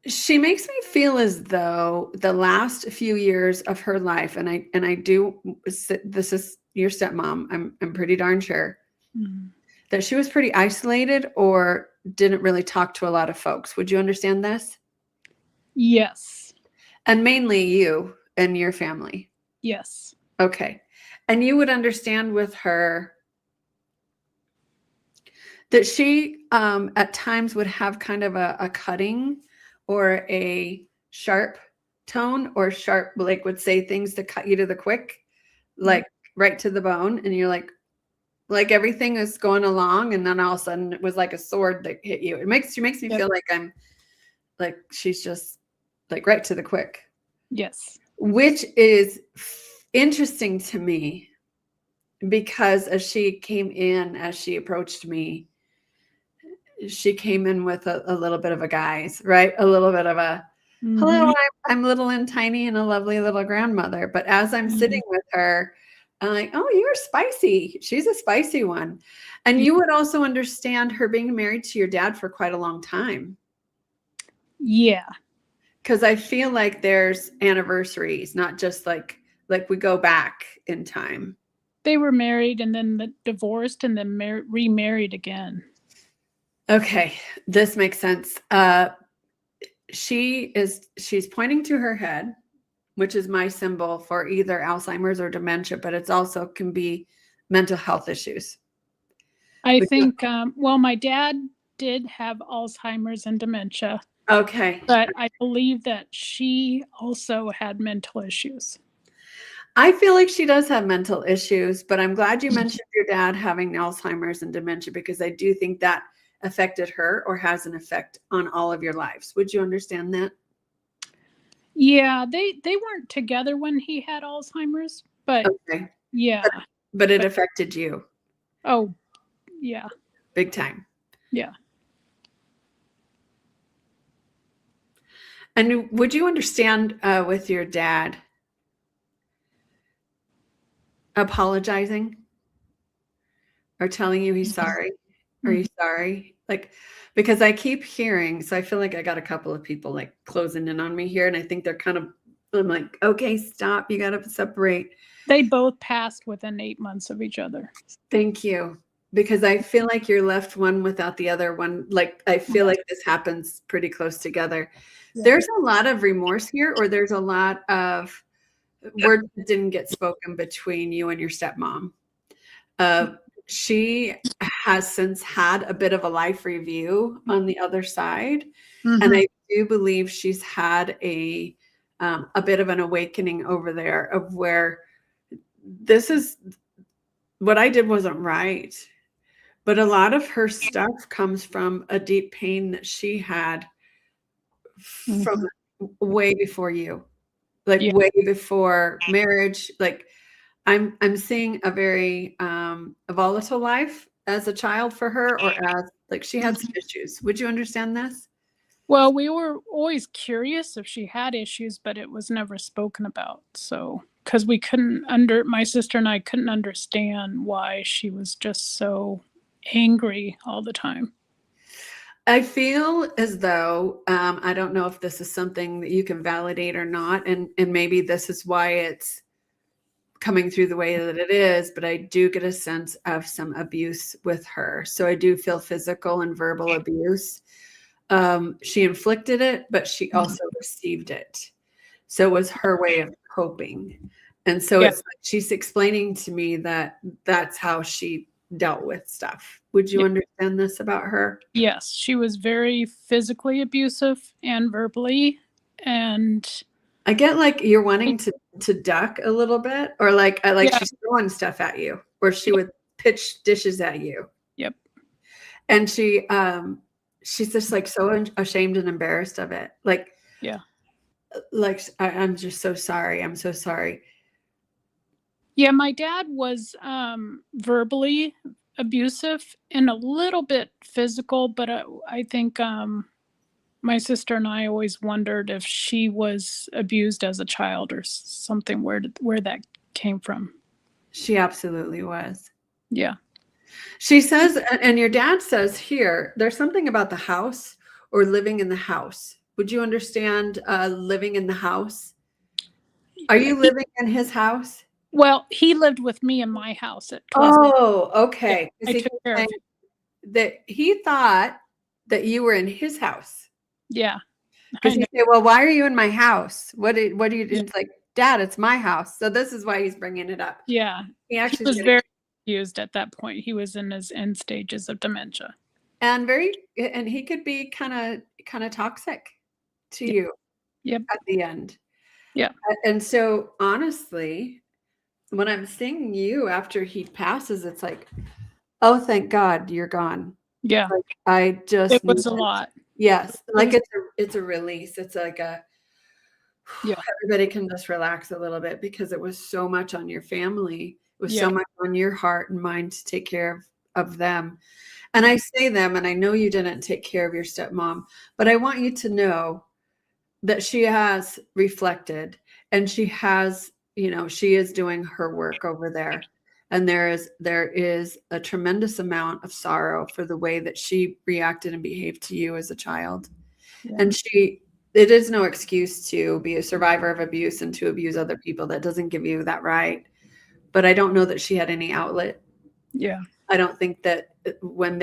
She makes me feel as though the last few years of her life, and I do, this is your stepmom, I'm pretty darn sure, that she was pretty isolated or didn't really talk to a lot of folks. Would you understand this? Yes. And mainly you and your family. Yes. Okay. And you would understand with her that she at times would have kind of a cutting or a sharp tone, or sharp, like would say things to cut you to the quick, like right to the bone. And you're like everything is going along, and then all of a sudden it was like a sword that hit you. She makes me feel like I'm like, she's just like right to the quick. Yes. Which is interesting to me, because as she approached me, she came in with a little bit of a guise, right? A little bit of a, hello, I'm little and tiny and a lovely little grandmother. But as I'm sitting with her, I'm like, oh, you're spicy. She's a spicy one. And you would also understand her being married to your dad for quite a long time. Yeah. Because I feel like there's anniversaries, not just like we go back in time. They were married and then divorced and then remarried again. Okay, this makes sense. She's pointing to her head, which is my symbol for either Alzheimer's or dementia, but it's also can be mental health issues. I think, well, my dad did have Alzheimer's and dementia. Okay. But I believe that she also had mental issues. I feel like she does have mental issues, but I'm glad you mentioned your dad having Alzheimer's and dementia, because I do think that affected her or has an effect on all of your lives. Would you understand that? Yeah, they weren't together when he had Alzheimer's, but okay. Yeah. But it affected you. Oh, yeah. Big time. Yeah. And would you understand with your dad apologizing or telling you he's sorry? Are you sorry? Like, because I keep hearing, so I feel like I got a couple of people like closing in on me here, and I think they're kind of, I'm like, okay, stop. You got to separate. They both passed within 8 months of each other. Thank you. Because I feel like you're left one without the other one. Like, I feel like this happens pretty close together. Yeah. There's a lot of remorse here, or there's a lot of words that didn't get spoken between you and your stepmom. She has since had a bit of a life review on the other side. And I do believe she's had a bit of an awakening over there of where this is what I did wasn't right. But a lot of her stuff comes from a deep pain that she had from way before you, like way before marriage. Like I'm seeing a very volatile life as a child for her, or as like she had some issues. Would you understand this? Well, we were always curious if she had issues, but it was never spoken about. So because my sister and I couldn't understand why she was just so angry all the time. I feel as though, I don't know if this is something that you can validate or not, and maybe this is why it's coming through the way that it is, but I do get a sense of some abuse with her. So I do feel physical and verbal abuse. She inflicted it, but she also received it. So it was her way of coping. And so it's like she's explaining to me that that's how she dealt with stuff. Would you understand this about her? Yes, she was very physically abusive and verbally, and I get like you're wanting to duck a little bit, or like she's throwing stuff at you, or she would pitch dishes at you. Yep. And she's just like so ashamed and embarrassed of it. Like, I'm just so sorry. I'm so sorry. Yeah, my dad was verbally abusive and a little bit physical, but I think my sister and I always wondered if she was abused as a child or something, where that came from. She absolutely was. Yeah. She says, and your dad says here, there's something about the house or living in the house. Would you understand living in the house? Are you living in his house? Well, he lived with me in my house at 12. Oh, okay. Yeah, I took care of him. That he thought that you were in his house. Yeah. Because he said, well, why are you in my house? What do you do? It's like, Dad, it's my house. So this is why he's bringing it up. Yeah. He actually was very confused at that point. He was in his end stages of dementia. And he could be kind of toxic to you. Yep. At the end. Yeah. And so honestly, when I'm seeing you after he passes, it's like, oh, thank God you're gone. Yeah. Like, it was a lot. Yes. Like it's a release. It's like everybody can just relax a little bit because it was so much on your family. It was so much on your heart and mind to take care of them. And I say them, and I know you didn't take care of your stepmom, but I want you to know that she has reflected, and she has, she is doing her work over there. And there is a tremendous amount of sorrow for the way that she reacted and behaved to you as a child. Yeah. And it is no excuse to be a survivor of abuse and to abuse other people. That doesn't give you that right. But I don't know that she had any outlet. Yeah. I don't think that when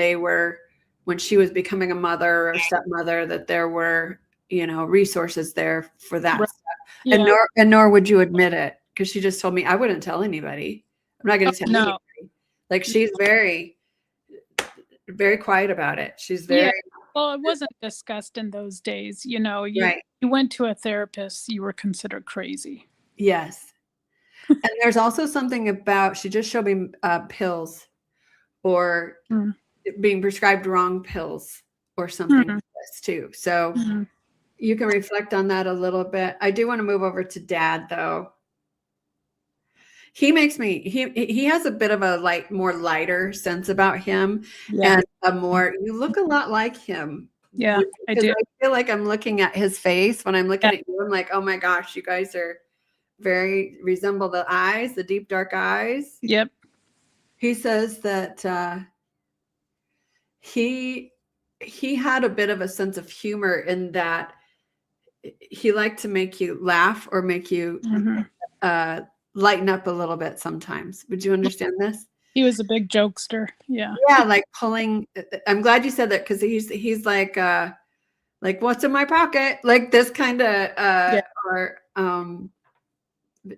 she was becoming a mother or stepmother, that there were, resources there for that right. stuff. Yeah. And nor would you admit it, because she just told me, I wouldn't tell anybody. I'm not going to tell anybody. Like, she's very, very quiet about it. She's very. Well, it wasn't discussed in those days. You right. You went to a therapist, you were considered crazy. Yes. And there's also something about, she just showed me pills or being prescribed wrong pills or something like this too. So you can reflect on that a little bit. I do want to move over to Dad though. He makes me, he has a bit of a more lighter sense about him, and you look a lot like him. Yeah, I do. I feel like I'm looking at his face when I'm looking at you. I'm like, oh my gosh, you guys are resemble the eyes, the deep dark eyes. Yep. He says that he had a bit of a sense of humor in that he liked to make you laugh or make you lighten up a little bit sometimes. Would you understand this? He was a big jokester. Yeah. Yeah, like pulling. I'm glad you said that, because he's like what's in my pocket? Like this kind of or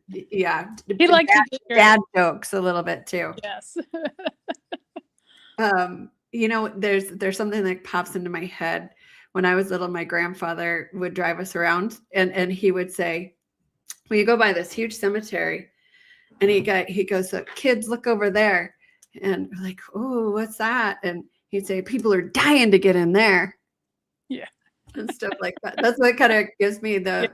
He liked dad jokes a little bit too. Yes. There's something that pops into my head. When I was little, my grandfather would drive us around, and he would say, well, you go by this huge cemetery, and he goes, kids, look over there. And we're like, oh, what's that? And he'd say, people are dying to get in there. Yeah. And stuff like that. That's what kind of gives me the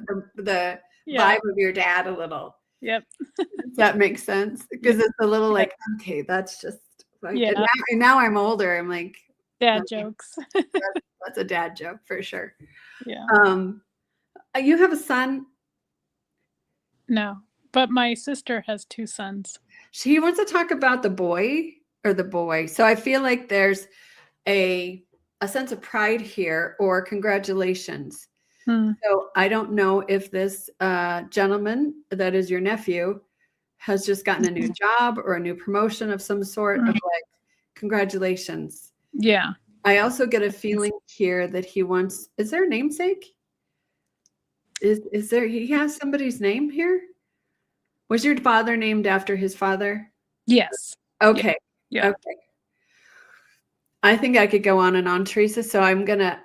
vibe of your dad a little. Yep. Does that make sense? Because it's a little like, okay, that's just like, and now I'm older. I'm like, dad jokes. That's a dad joke for sure. Yeah. You have a son? No. But my sister has 2 sons. She wants to talk about the boy. So I feel like there's a sense of pride here, or congratulations. Hmm. So I don't know if this gentleman that is your nephew has just gotten a new job or a new promotion of some sort, of like, congratulations. Yeah. I also get a feeling here that he wants, is there a namesake? Is there, he has somebody's name here? Was your father named after his father? Yes. Okay. Yeah. Okay. I think I could go on and on, Teresa. So I'm gonna,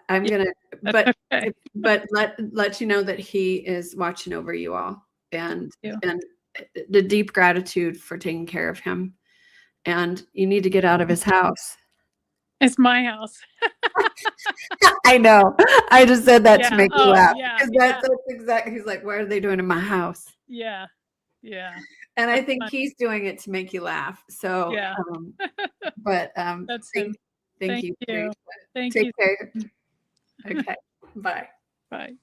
but Okay. but let you know that he is watching over you all, and Yeah. the deep gratitude for taking care of him. And you need to get out of his house. It's my house. I know. I just said that to Yeah. make you Oh, laugh. yeah, Because that's exactly. He's like, "What are they doing in my house?" Yeah. Yeah. And I That's think funny. he's doing it to make you laugh. So, Yeah. but That's thank, him. thank you. you. Thank Take you. care. Okay. Bye. Bye.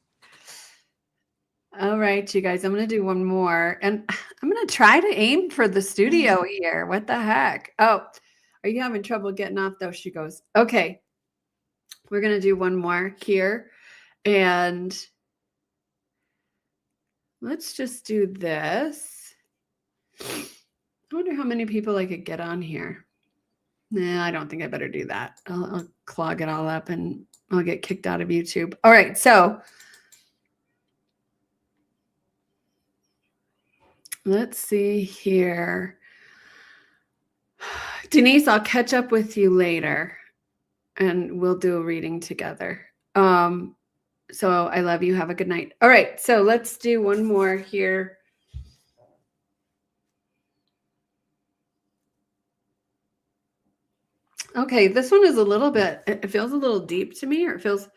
All right, you guys, I'm going to do one more, and I'm going to try to aim for the studio here. What the heck? Oh, are you having trouble getting off though? She goes, okay, we're going to do one more here, and let's just do this. I wonder how many people I could get on here. Nah, I don't think I better do that. I'll clog it all up and I'll get kicked out of YouTube. All right, so let's see here. Denise, I'll catch up with you later and we'll do a reading together. So I love you. Have a good night. All right, so let's do one more here. Okay, this one is a little bit, it feels a little deep to me, or it feels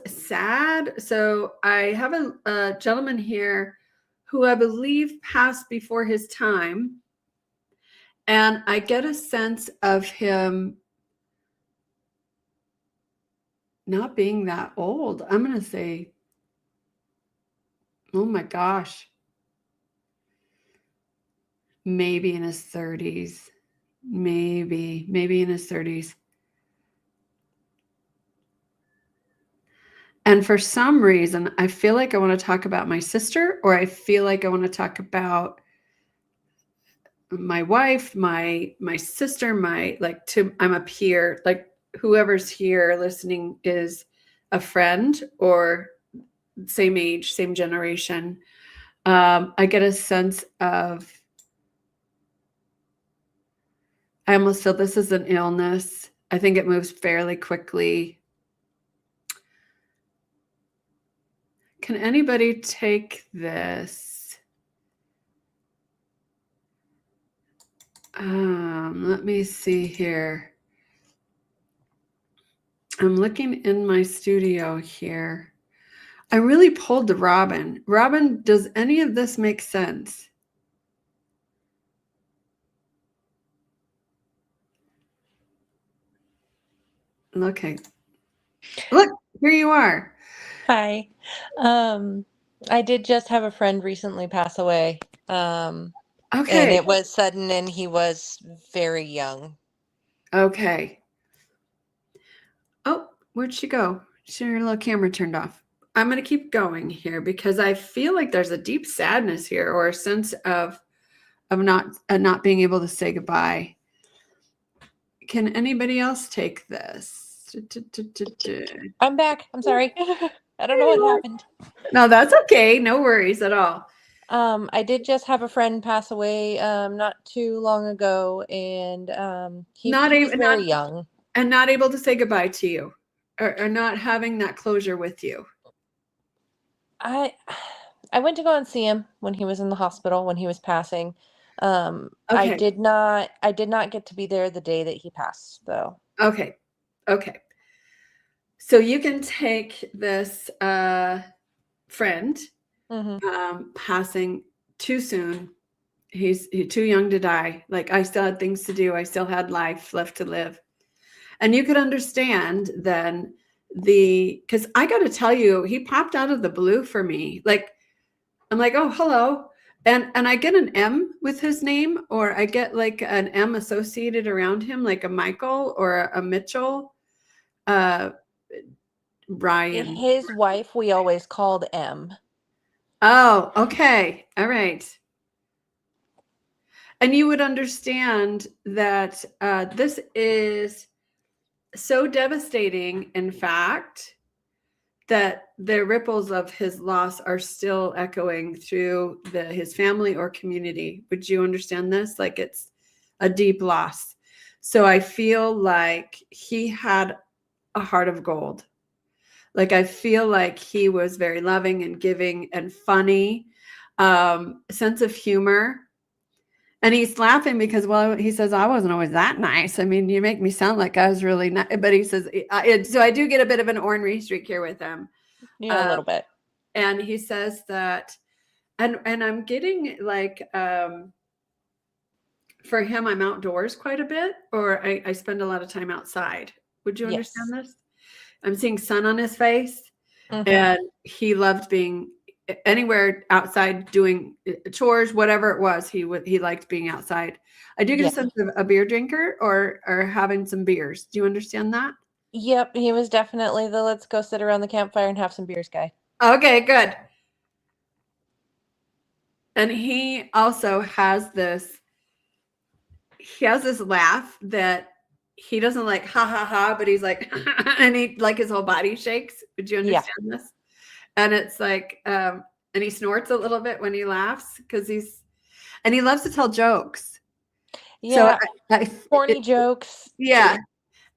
sad. So I have a gentleman here who I believe passed before his time. And I get a sense of him not being that old. I'm going to say, oh my gosh, maybe in his 30s, maybe in his 30s. And for some reason, I feel like I want to talk about my sister, or I feel like I want to talk about my wife, my sister, I'm a peer, like whoever's here listening is a friend or same age, same generation. I get a sense of, I almost feel this is an illness. I think it moves fairly quickly. Can anybody take this? Let me see here. I'm looking in my studio here. I really pulled the Robin. Robin, does any of this make sense? Okay. Look, here you are. Hi. I did just have a friend recently pass away. And Okay. it was sudden and he was very young. Okay. Oh, where'd she go? Her little camera turned off. I'm going to keep going here because I feel like there's a deep sadness here, or a sense of not being able to say goodbye. Can anybody else take this? I'm back. I'm sorry. I don't know what happened. No, that's okay. No worries at all. I did just have a friend pass away not too long ago, and he was very young. And not able to say goodbye to you, or not having that closure with you. I went to go and see him when he was in the hospital, when he was passing. Okay. I did not get to be there the day that he passed, though. Okay. So you can take this friend passing too soon. He's too young to die. Like, I still had things to do. I still had life left to live. And you could understand then because I got to tell you, he popped out of the blue for me. Like, I'm like, oh, hello. And I get an M with his name, or I get like an M associated around him, like a Michael or a Mitchell. Brian. His wife, we always called M. Oh, okay. All right. And you would understand that this is so devastating, in fact, that the ripples of his loss are still echoing through his family or community. Would you understand this? Like, it's a deep loss. So I feel like he had a heart of gold. Like, I feel like he was very loving and giving and funny, sense of humor. And he's laughing because, well, he says, I wasn't always that nice. I mean, you make me sound like I was really nice. But he says, so I do get a bit of an ornery streak here with him. Yeah, a little bit. And he says that, and I'm getting like, for him, I'm outdoors quite a bit, or I spend a lot of time outside. Would you understand this? I'm seeing sun on his face, and he loved being anywhere outside doing chores, whatever it was. He liked being outside. I do get a sense of a beer drinker or having some beers. Do you understand that? Yep, he was definitely the let's go sit around the campfire and have some beers guy. Okay, good. And he also has this laugh that he doesn't like, ha ha ha, but he's like, and he like his whole body shakes. Would you understand this? And it's like, and he snorts a little bit when he laughs because and he loves to tell jokes. Yeah, so corny jokes. Yeah.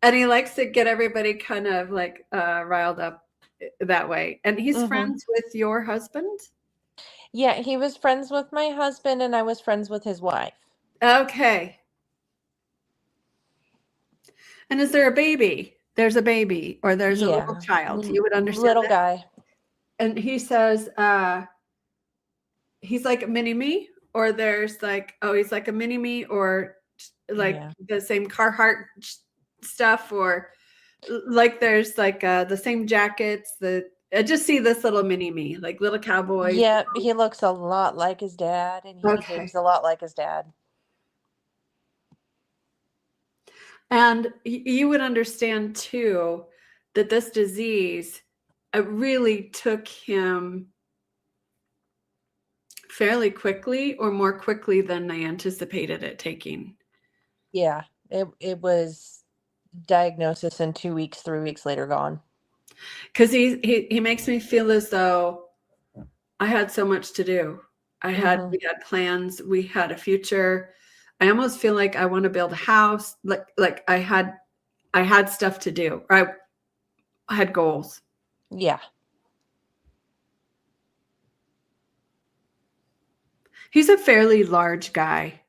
And he likes to get everybody kind of like riled up that way. And he's friends with your husband? Yeah, he was friends with my husband and I was friends with his wife. Okay. And is there a baby? There's a baby, or there's a little child. You would understand little that? Guy. And he says, he's like a mini me, or there's like, oh, he's like a mini me, or like the same Carhartt stuff, or like there's like the same jackets. I just see this little mini me, like little cowboy. Yeah, he looks a lot like his dad, and he behaves a lot like his dad. And you would understand too that this disease really took him fairly quickly, or more quickly than I anticipated it taking. Yeah, it was diagnosis in 2 weeks, 3 weeks later gone. Because he makes me feel as though I had so much to do. We had plans, we had a future. I almost feel like I want to build a house. Like I had stuff to do. I had goals. Yeah. He's a fairly large guy.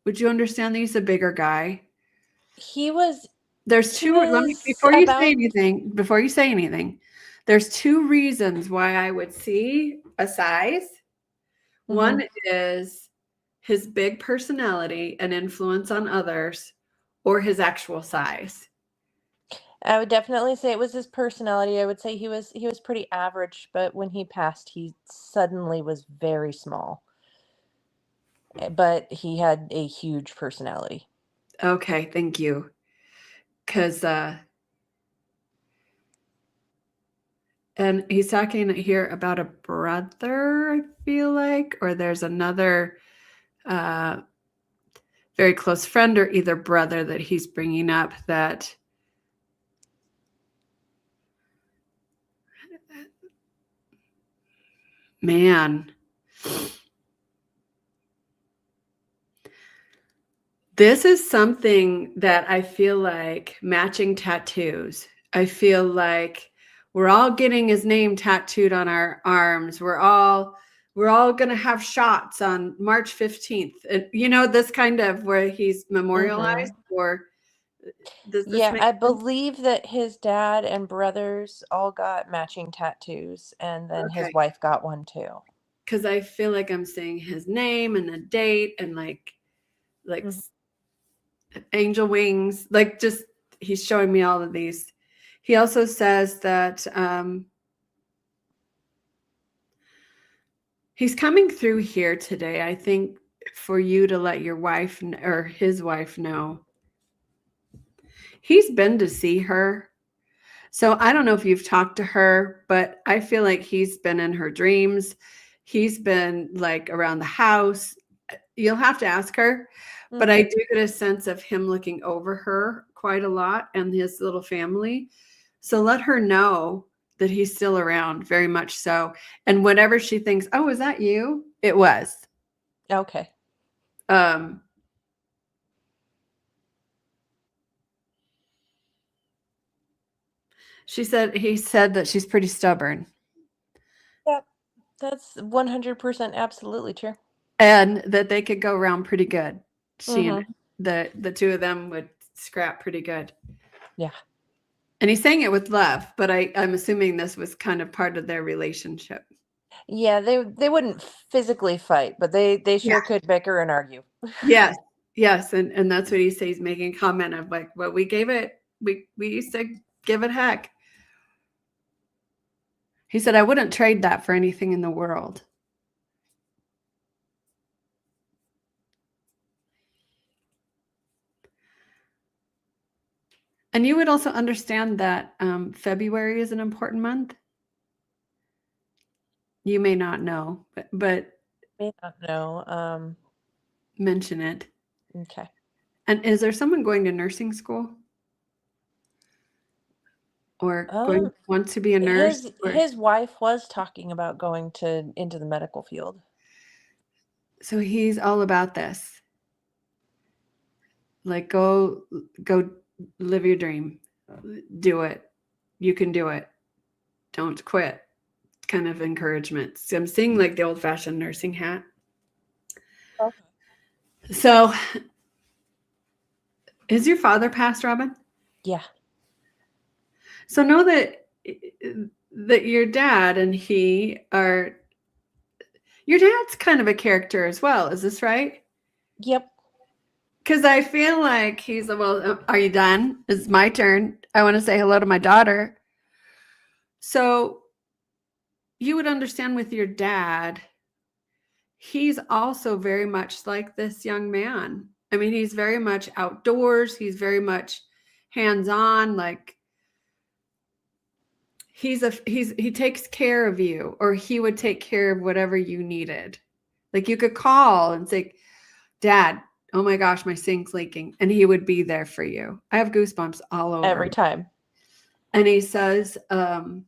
Would you understand that he's a bigger guy? He was. There's two. Before you say anything, there's two reasons why I would see a size. One is his big personality and influence on others, or his actual size. I would definitely say it was his personality. I would say he was pretty average, but when he passed, he suddenly was very small. But he had a huge personality. Okay, thank you. Because and he's talking here about a brother, I feel like, or there's another very close friend or either brother that he's bringing up that man. This is something that I feel like matching tattoos. I feel like we're all getting his name tattooed on our arms. We're all going to have shots on March 15th. And you know, this kind of where he's memorialized, or does this make I sense? believe that his dad and brothers all got matching tattoos, and then his wife got one too. Because I feel like I'm seeing his name and the date and like angel wings, like just he's showing me all of these. He also says that He's coming through here today, I think, for you to let your wife or his wife know. He's been to see her. So I don't know if you've talked to her, but I feel like he's been in her dreams. He's been like around the house. You'll have to ask her, but I do get a sense of him looking over her quite a lot and his little family. So let her know that he's still around, very much so. And whenever she thinks, oh, is that you? It was. Okay. He said that she's pretty stubborn. Yep. That's 100% absolutely true. And that they could go around pretty good. She and Mm-hmm. the two of them would scrap pretty good. Yeah. And he's saying it with love, but I'm assuming this was kind of part of their relationship. Yeah, they wouldn't physically fight, but they sure could bicker and argue. Yes. Yes. And that's what he says. He's making a comment of like, well, we used to give it heck. He said, I wouldn't trade that for anything in the world. And you would also understand that February is an important month. You may not know, but May not know. Mention it. Okay. And is there someone going to nursing school? Or want to be a nurse? His wife was talking about going into the medical field. So he's all about this. Like, go live your dream. Do it. You can do it. Don't quit. Kind of encouragement. So I'm seeing like the old-fashioned nursing hat. Okay. So is your father passed, Robin? Yeah. So know that your dad and he are, your dad's kind of a character as well. Is this right? Yep. Because I feel like he's, well, are you done? It's my turn. I want to say hello to my daughter. So you would understand with your dad, he's also very much like this young man. I mean, he's very much outdoors. He's very much hands-on. Like he takes care of you, or he would take care of whatever you needed. Like you could call and say, Dad, oh my gosh, my sink's leaking. And he would be there for you. I have goosebumps all over. Every time. And he says, you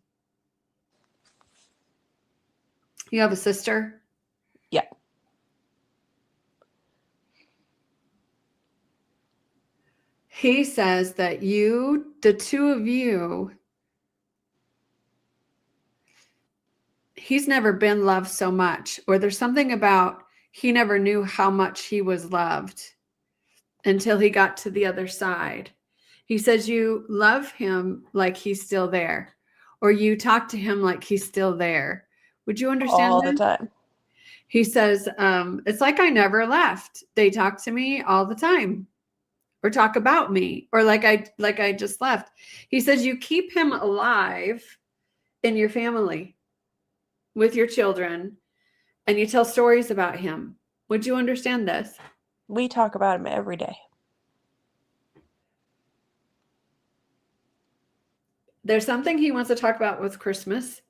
have a sister? Yeah. He says that the two of you, he's never been loved so much, or there's something about he never knew how much he was loved until he got to the other side. He says you love him like he's still there, or you talk to him like he's still there. Would you understand all that? the time? He says, it's like I never left. They talk to me all the time, or talk about me, or like I just left. He says you keep him alive in your family with your children, and you tell stories about him. Would you understand this? We talk about him every day. There's something he wants to talk about with Christmas,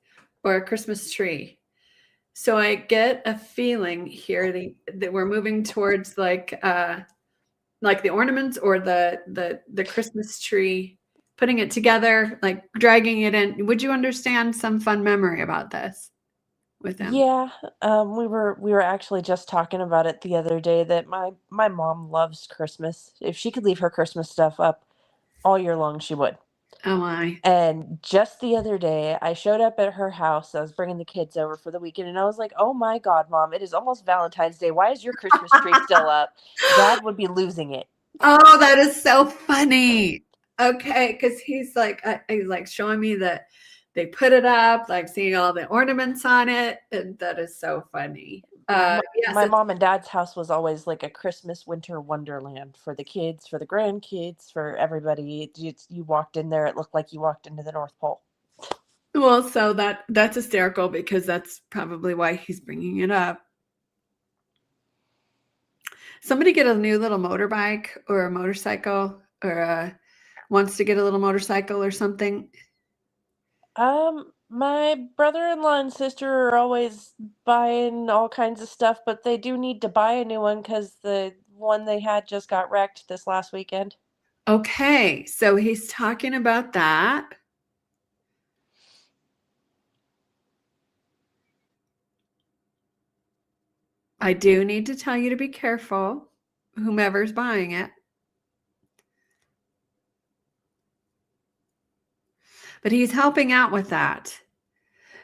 or a Christmas tree. So I get a feeling here that we're moving towards like the ornaments or the Christmas tree, putting it together, like dragging it in. Would you understand some fun memory about this with him? Yeah, we were actually just talking about it the other day that my mom loves Christmas. If she could leave her Christmas stuff up all year long, she would. Oh my. And just the other day, I showed up at her house. I was bringing the kids over for the weekend, and I was like, "Oh my God, Mom, it is almost Valentine's Day. Why is your Christmas tree still up? Dad would be losing it." Oh, that is so funny. Okay, because he's like showing me that they put it up, like seeing all the ornaments on it, and that is so funny. Yes, My mom and dad's house was always like a Christmas winter wonderland for the kids, for the grandkids, for everybody. You walked in there, it looked like you walked into the North Pole. Well, so that's hysterical because that's probably why he's bringing it up. Somebody get a new little motorbike or a motorcycle or wants to get a little motorcycle or something. My brother-in-law and sister are always buying all kinds of stuff, but they do need to buy a new one because the one they had just got wrecked this last weekend. Okay, so he's talking about that. I do need to tell you to be careful, whomever's buying it. But he's helping out with that.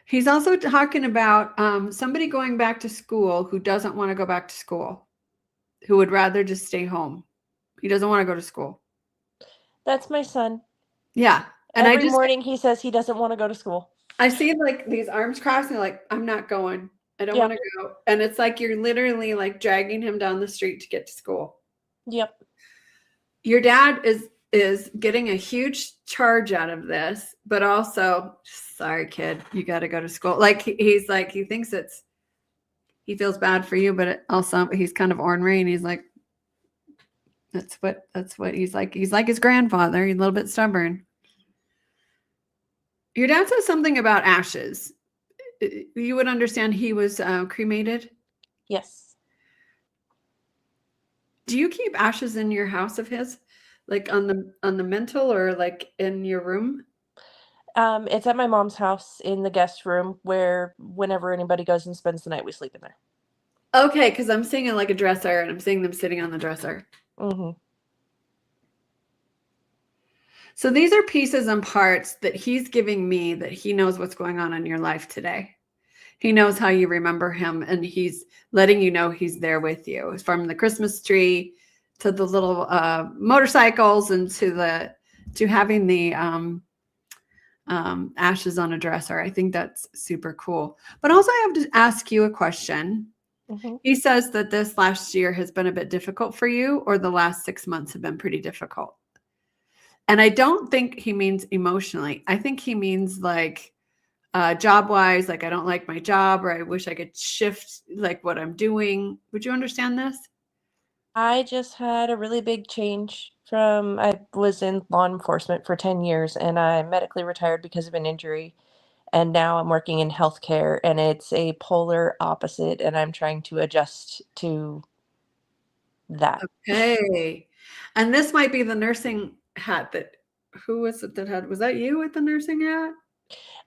He's also talking about somebody going back to school who doesn't want to go back to school, who would rather just stay home. He doesn't want to go to school. That's my son. Yeah. And Every morning he says he doesn't want to go to school. I see like these arms crossed and like, I'm not going. I don't Yep. want to go. And it's like you're literally like dragging him down the street to get to school. Yep. Your dad is getting a huge charge out of this, but also, sorry, kid, you got to go to school. Like he's like, he thinks he feels bad for you, but also he's kind of ornery and he's like, that's what he's like. He's like his grandfather. He's a little bit stubborn. Your dad says something about ashes. You would understand he was cremated? Yes. Do you keep ashes in your house of his? Like on the mantle or like in your room? It's at my mom's house in the guest room where whenever anybody goes and spends the night, we sleep in there. Okay, because I'm seeing it like a dresser and I'm seeing them sitting on the dresser. Mm-hmm. So these are pieces and parts that he's giving me that he knows what's going on in your life today. He knows how you remember him and he's letting you know he's there with you. From the Christmas tree to the little motorcycles and to having the ashes on a dresser. I think that's super cool. But also I have to ask you a question. Mm-hmm. He says that this last year has been a bit difficult for you, or the last 6 months have been pretty difficult. And I don't think he means emotionally. I think he means like job-wise, like I don't like my job, or I wish I could shift like what I'm doing. Would you understand this? I just had a really big change I was in law enforcement for 10 years and I medically retired because of an injury. And now I'm working in healthcare and it's a polar opposite and I'm trying to adjust to that. Okay. And this might be the nursing hat who was it that had, was that you with the nursing hat?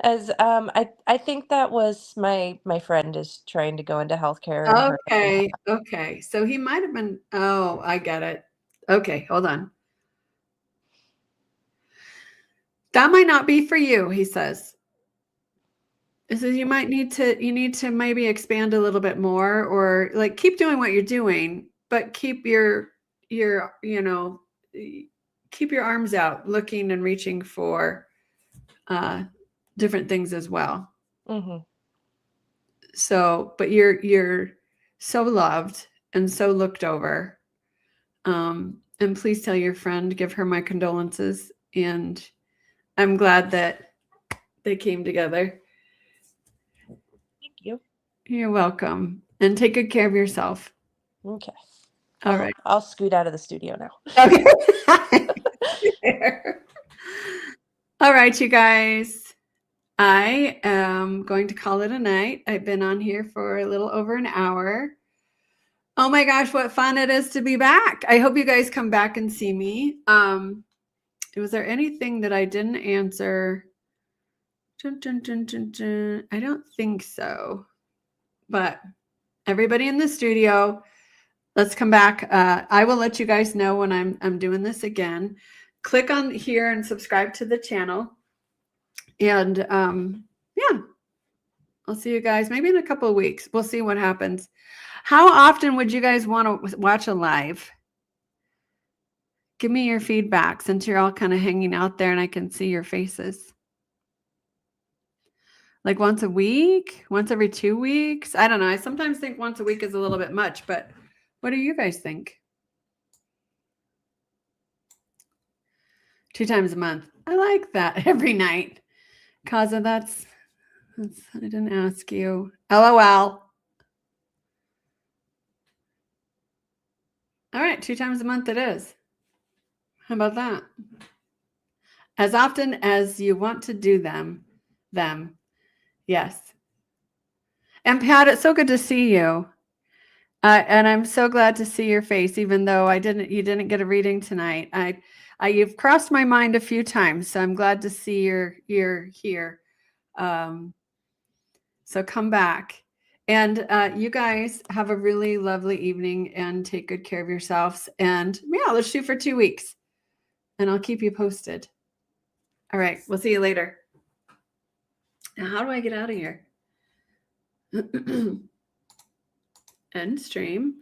As I think that was my friend is trying to go into healthcare and her husband. Okay. So he might have been, oh, I get it. Okay, hold on. That might not be for you, he says. He says you need to maybe expand a little bit more, or like keep doing what you're doing, but keep your keep your arms out, looking and reaching for different things as well. Mm-hmm. So, but you're so loved and so looked over. And please tell your friend, give her my condolences. And I'm glad that they came together. Thank you. You're welcome. And take good care of yourself. Okay. All right. I'll scoot out of the studio now. Okay. All right, you guys. I am going to call it a night. I've been on here for a little over an hour. Oh my gosh, what fun it is to be back. I hope you guys come back and see me. Was there anything that I didn't answer? I don't think so. But everybody in the studio, let's come back. I will let you guys know when I'm doing this again. Click on here and subscribe to the channel. And yeah, I'll see you guys maybe in a couple of weeks. We'll see what happens. How often would you guys want to watch a live? Give me your feedback since you're all kind of hanging out there and I can see your faces. Like once a week, once every 2 weeks. I don't know. I sometimes think once a week is a little bit much, but what do you guys think? 2 times a month. I like that. Every night. Kaza, that's I didn't ask you. LOL. All right, 2 times a month it is. How about that? As often as you want to do them. Yes. And Pat, it's so good to see you. And I'm so glad to see your face, even though you didn't get a reading tonight. You've crossed my mind a few times, so I'm glad to see you're here. So come back. And you guys have a really lovely evening and take good care of yourselves. And yeah, let's shoot for 2 weeks. And I'll keep you posted. All right, we'll see you later. Now, how do I get out of here? End stream.